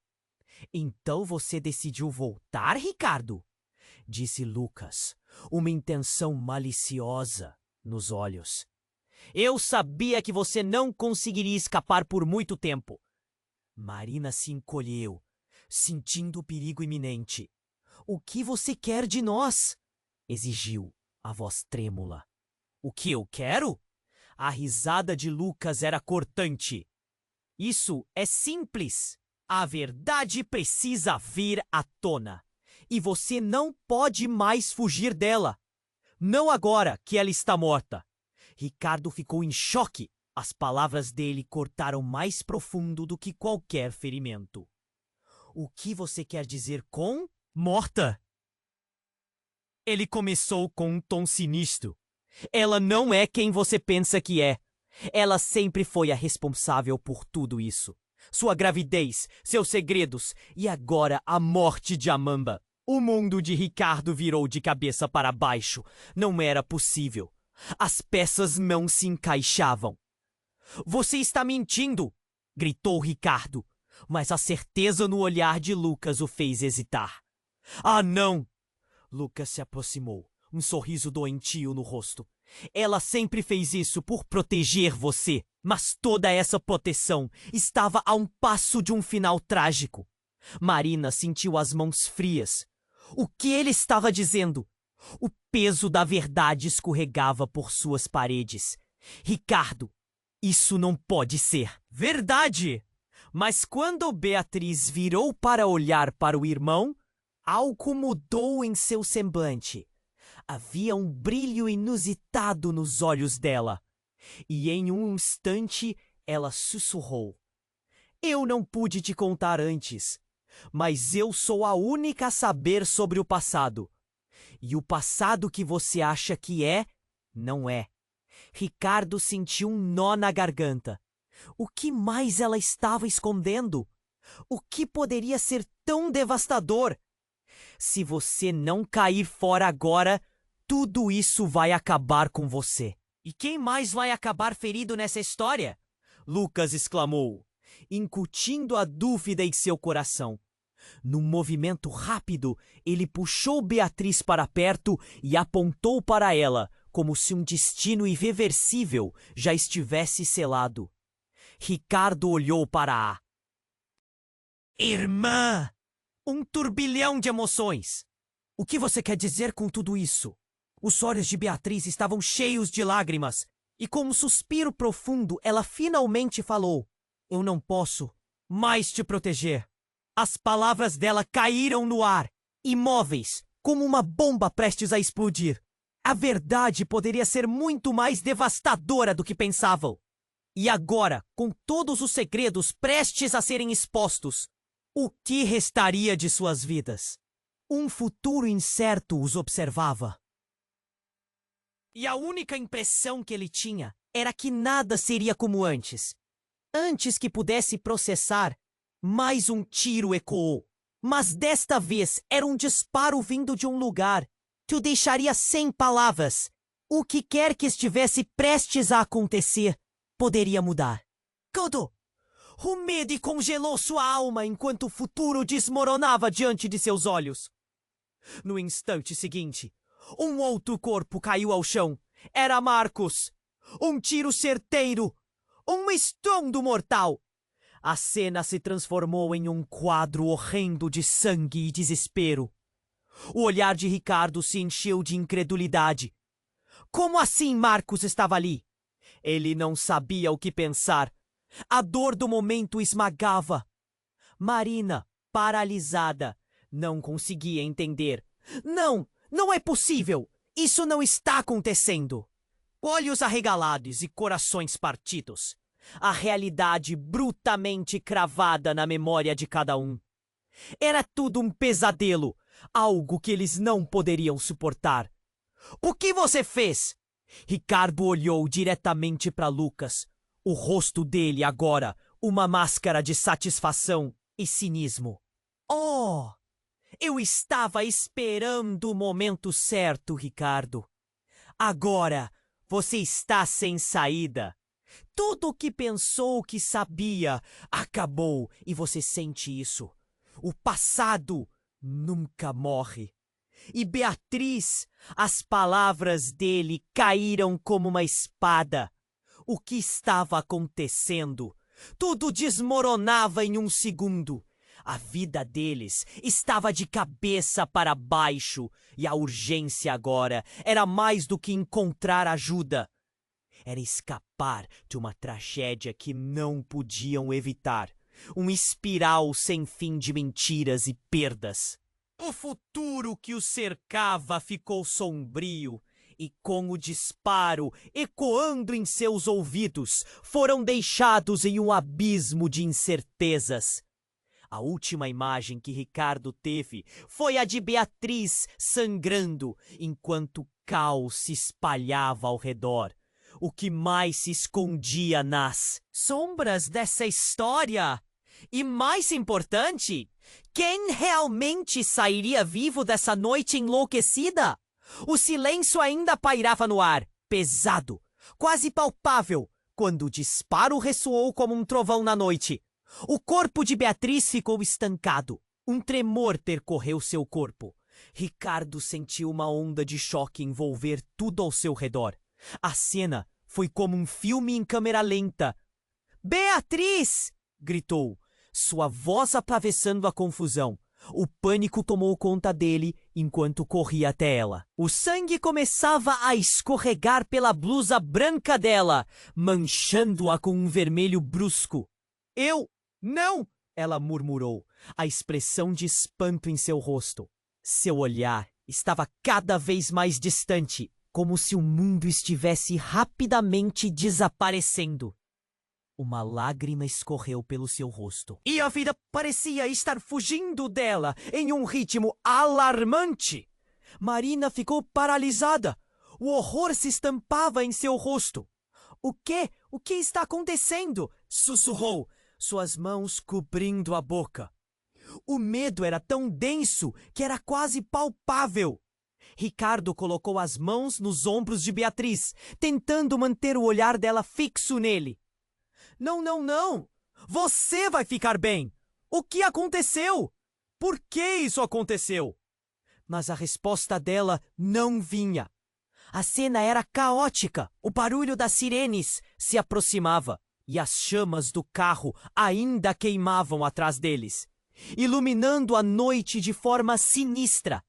"Então você decidiu voltar, Ricardo?" disse Lucas, uma intenção maliciosa nos olhos. "Eu sabia que você não conseguiria escapar por muito tempo." Marina se encolheu, sentindo o perigo iminente. "O que você quer de nós?" exigiu, a voz trêmula. "O que eu quero?" A risada de Lucas era cortante. "Isso é simples. A verdade precisa vir à tona. E você não pode mais fugir dela. Não agora que ela está morta." Ricardo ficou em choque. As palavras dele cortaram mais profundo do que qualquer ferimento. "O que você quer dizer com morta?" Ele começou com um tom sinistro. "Ela não é quem você pensa que é. Ela sempre foi a responsável por tudo isso. Sua gravidez, seus segredos e agora a morte de Amanda." O mundo de Ricardo virou de cabeça para baixo. Não era possível. As peças não se encaixavam. "Você está mentindo!" gritou Ricardo, mas a certeza no olhar de Lucas o fez hesitar. "Ah, não!" Lucas se aproximou, um sorriso doentio no rosto. "Ela sempre fez isso por proteger você, mas toda essa proteção estava a um passo de um final trágico." Marina sentiu as mãos frias. O que ele estava dizendo? O peso da verdade escorregava por suas paredes. "Ricardo, isso não pode ser." "Verdade!" Mas quando Beatriz virou para olhar para o irmão, Algo mudou em seu semblante. Havia um brilho inusitado nos olhos dela. E em um instante ela sussurrou: Eu não pude te contar antes, mas eu sou a única a saber sobre o passado. E o passado que você acha que é, não é. Ricardo sentiu um nó na garganta. O que mais ela estava escondendo? O que poderia ser tão devastador? Se você não cair fora agora, tudo isso vai acabar com você. E quem mais vai acabar ferido nessa história? Lucas exclamou, incutindo a dúvida em seu coração. Num movimento rápido, ele puxou Beatriz para perto e apontou para ela, como se um destino irreversível já estivesse selado. Ricardo olhou para a irmã! Um turbilhão de emoções. O que você quer dizer com tudo isso? Os olhos de Beatriz estavam cheios de lágrimas, e com um suspiro profundo ela finalmente falou: Eu não posso mais te proteger. As palavras dela caíram no ar, imóveis, como uma bomba prestes a explodir. A verdade poderia ser muito mais devastadora do que pensavam. E agora, com todos os segredos prestes a serem expostos, o que restaria de suas vidas? Um futuro incerto os observava. E a única impressão que ele tinha era que nada seria como antes. Antes que pudesse processar, mais um tiro ecoou. Mas desta vez era um disparo vindo de um lugar que o deixaria sem palavras. O que quer que estivesse prestes a acontecer poderia mudar. Tudo! O medo congelou sua alma enquanto o futuro desmoronava diante de seus olhos. No instante seguinte, um outro corpo caiu ao chão. Era Marcos. Um tiro certeiro. Um estrondo mortal. A cena se transformou em um quadro horrendo de sangue e desespero. O olhar de Ricardo se encheu de incredulidade. Como assim Marcos estava ali? Ele não sabia o que pensar. A dor do momento esmagava. Marina, paralisada, não conseguia entender. Não, não é possível! Isso não está acontecendo! Olhos arregalados e corações partidos. A realidade brutamente cravada na memória de cada um. Era tudo um pesadelo, algo que eles não poderiam suportar. O que você fez? Ricardo olhou diretamente para Lucas. O rosto dele agora, uma máscara de satisfação e cinismo. Oh! Eu estava esperando o momento certo, Ricardo. Agora você está sem saída. Tudo o que pensou que sabia acabou e você sente isso. O passado nunca morre. E Beatriz, as palavras dele caíram como uma espada. O que estava acontecendo? Tudo desmoronava em um segundo. A vida deles estava de cabeça para baixo e a urgência agora era mais do que encontrar ajuda. Era escapar de uma tragédia que não podiam evitar. Um espiral sem fim de mentiras e perdas. O futuro que os cercava ficou sombrio e, com o disparo ecoando em seus ouvidos, foram deixados em um abismo de incertezas. A última imagem que Ricardo teve foi a de Beatriz sangrando, enquanto o caos se espalhava ao redor. O que mais se escondia nas sombras dessa história? E mais importante, quem realmente sairia vivo dessa noite enlouquecida? O silêncio ainda pairava no ar, pesado, quase palpável, quando o disparo ressoou como um trovão na noite. O corpo de Beatriz ficou estancado. Um tremor percorreu seu corpo. Ricardo sentiu uma onda de choque envolver tudo ao seu redor. A cena foi como um filme em câmera lenta. "Beatriz!" gritou, sua voz atravessando a confusão. O pânico tomou conta dele enquanto corria até ela. O sangue começava a escorregar pela blusa branca dela, manchando-a com um vermelho brusco. "Eu... não!" ela murmurou, a expressão de espanto em seu rosto. Seu olhar estava cada vez mais distante, como se o mundo estivesse rapidamente desaparecendo. Uma lágrima escorreu pelo seu rosto. E a vida parecia estar fugindo dela em um ritmo alarmante. Marina ficou paralisada. O horror se estampava em seu rosto. O quê? O que está acontecendo? Sussurrou, suas mãos cobrindo a boca. O medo era tão denso que era quase palpável. Ricardo colocou as mãos nos ombros de Beatriz, tentando manter o olhar dela fixo nele. Não, não, não! Você vai ficar bem! O que aconteceu? Por que isso aconteceu? Mas a resposta dela não vinha. A cena era caótica. O barulho das sirenes se aproximava e as chamas do carro ainda queimavam atrás deles, iluminando a noite de forma sinistra.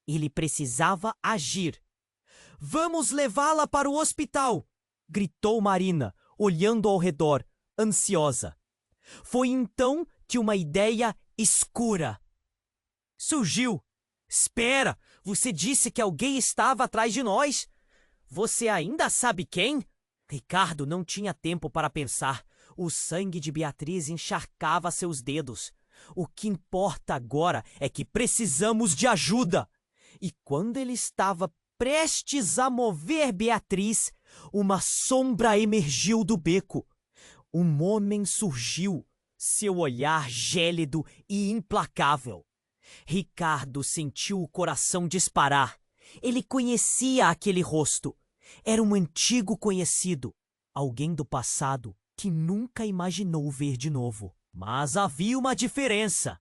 Ele precisava agir. Vamos levá-la para o hospital! Gritou Marina, olhando ao redor, ansiosa. Foi então que uma ideia escura surgiu. Espera! Você disse que alguém estava atrás de nós. Você ainda sabe quem? Ricardo não tinha tempo para pensar. O sangue de Beatriz encharcava seus dedos. O que importa agora é que precisamos de ajuda. E quando ele estava prestes a mover Beatriz, uma sombra emergiu do beco. Um homem surgiu, seu olhar gélido e implacável. Ricardo sentiu o coração disparar. Ele conhecia aquele rosto. Era um antigo conhecido, alguém do passado que nunca imaginou ver de novo. Mas havia uma diferença.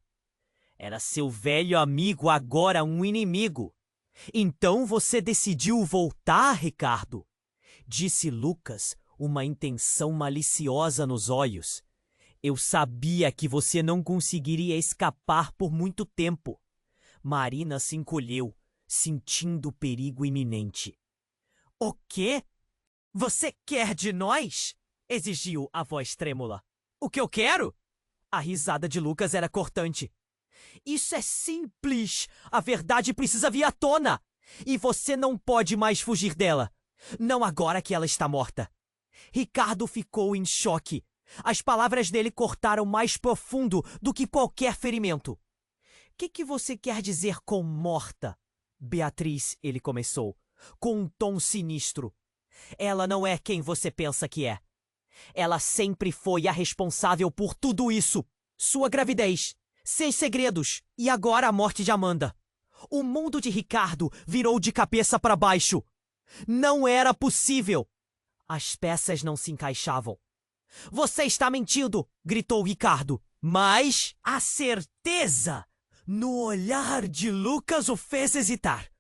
Era seu velho amigo, agora um inimigo. Então você decidiu voltar, Ricardo? Disse Lucas, uma intenção maliciosa nos olhos. Eu sabia que você não conseguiria escapar por muito tempo. Marina se encolheu, sentindo o perigo iminente. O quê? Você quer de nós? Exigiu a voz trêmula. O que eu quero? A risada de Lucas era cortante. Isso é simples. A verdade precisa vir à tona. E você não pode mais fugir dela. Não agora que ela está morta. Ricardo ficou em choque. As palavras dele cortaram mais profundo do que qualquer ferimento. Que você quer dizer com morta? Beatriz, ele começou, com um tom sinistro. Ela não é quem você pensa que é. Ela sempre foi a responsável por tudo isso. Sua gravidez, seus segredos e agora a morte de Amanda. O mundo de Ricardo virou de cabeça para baixo. Não era possível. As peças não se encaixavam. Você está mentindo, gritou Ricardo. Mas a certeza no olhar de Lucas o fez hesitar.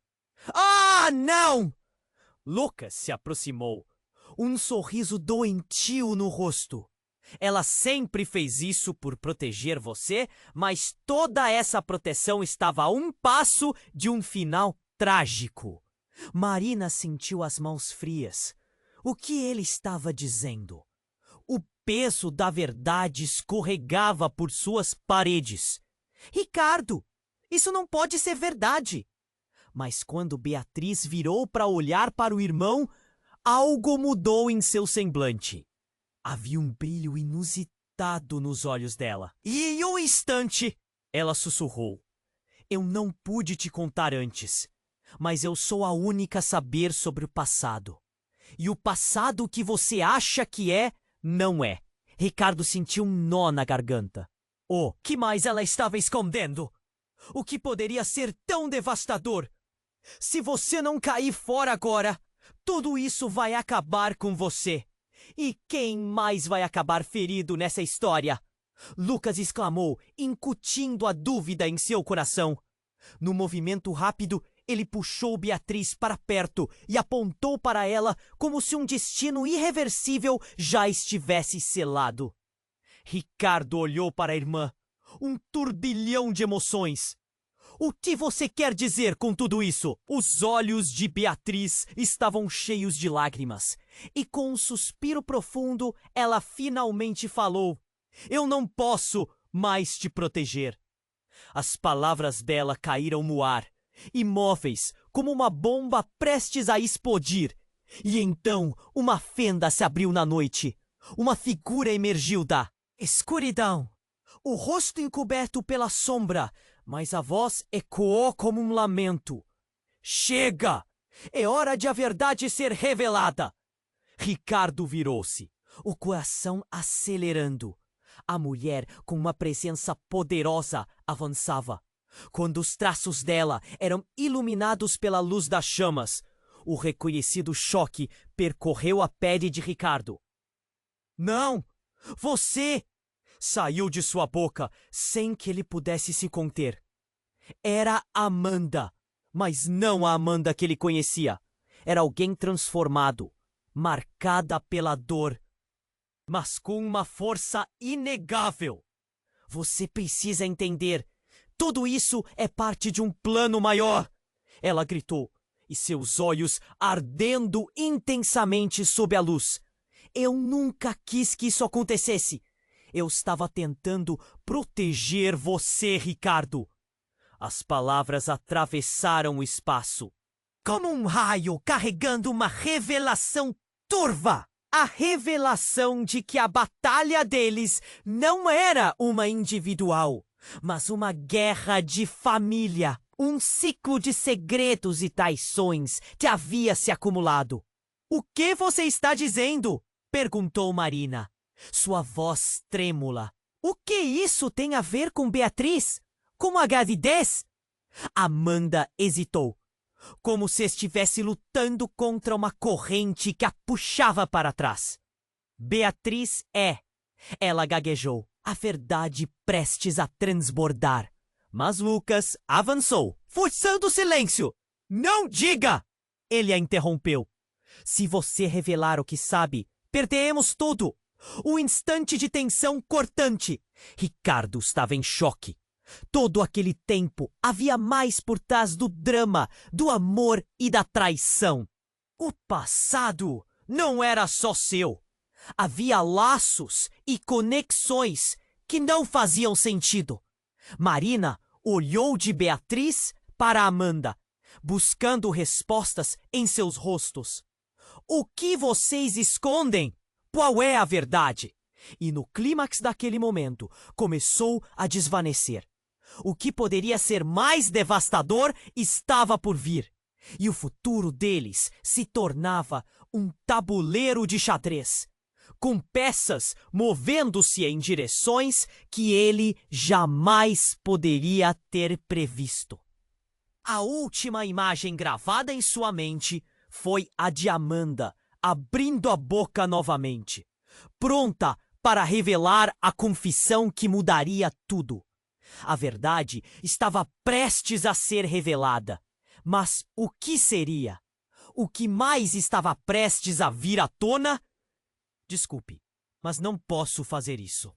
Ah, não! Lucas se aproximou, um sorriso doentio no rosto. Ela sempre fez isso por proteger você, mas toda essa proteção estava a um passo de um final trágico. Marina sentiu as mãos frias. O que ele estava dizendo? O peso da verdade escorregava por suas paredes. Ricardo, isso não pode ser verdade. Mas quando Beatriz virou para olhar para o irmão, algo mudou em seu semblante. Havia um brilho inusitado nos olhos dela. E em um instante, ela sussurrou. Eu não pude te contar antes, mas eu sou a única a saber sobre o passado. E o passado que você acha que é, não é. Ricardo sentiu um nó na garganta. Oh, que mais ela estava escondendo? O que poderia ser tão devastador? Se você não cair fora agora, tudo isso vai acabar com você. E quem mais vai acabar ferido nessa história? Lucas exclamou, incutindo a dúvida em seu coração. No movimento rápido, ele puxou Beatriz para perto e apontou para ela como se um destino irreversível já estivesse selado. Ricardo olhou para a irmã, um turbilhão de emoções. O que você quer dizer com tudo isso? Os olhos de Beatriz estavam cheios de lágrimas. E com um suspiro profundo, ela finalmente falou. Eu não posso mais te proteger. As palavras dela caíram no ar, imóveis como uma bomba prestes a explodir. E então uma fenda se abriu na noite. Uma figura emergiu da escuridão. O rosto encoberto pela sombra, mas a voz ecoou como um lamento. Chega! É hora de a verdade ser revelada! Ricardo virou-se, o coração acelerando. A mulher, com uma presença poderosa, avançava. Quando os traços dela eram iluminados pela luz das chamas, o reconhecido choque percorreu a pele de Ricardo. Não! Você! Saiu de sua boca sem que ele pudesse se conter. Era Amanda, mas não a Amanda que ele conhecia. Era alguém transformado, marcada pela dor, mas com uma força inegável. Você precisa entender. Tudo isso é parte de um plano maior. Ela gritou, e seus olhos ardendo intensamente sob a luz. Eu nunca quis que isso acontecesse. Eu estava tentando proteger você, Ricardo. As palavras atravessaram o espaço. Como um raio carregando uma revelação turva. A revelação de que a batalha deles não era uma individual, mas uma guerra de família. Um ciclo de segredos e traições que havia se acumulado. O que você está dizendo? Perguntou Marina, sua voz trêmula. O que isso tem a ver com Beatriz? Com a gravidez? Amanda hesitou, como se estivesse lutando contra uma corrente que a puxava para trás. Beatriz é, ela gaguejou, a verdade prestes a transbordar. Mas Lucas avançou, forçando o silêncio. Não diga! Ele a interrompeu. Se você revelar o que sabe, perderemos tudo. Um instante de tensão cortante. Ricardo estava em choque. Todo aquele tempo havia mais por trás do drama, do amor e da traição. O passado não era só seu. Havia laços e conexões que não faziam sentido. Marina olhou de Beatriz para Amanda, buscando respostas em seus rostos. O que vocês escondem? Qual é a verdade? E no clímax daquele momento, começou a desvanecer. O que poderia ser mais devastador estava por vir. E o futuro deles se tornava um tabuleiro de xadrez, com peças movendo-se em direções que ele jamais poderia ter previsto. A última imagem gravada em sua mente foi a de Amanda, abrindo a boca novamente, pronta para revelar a confissão que mudaria tudo. A verdade estava prestes a ser revelada. Mas o que seria? O que mais estava prestes a vir à tona? Desculpe, mas não posso fazer isso.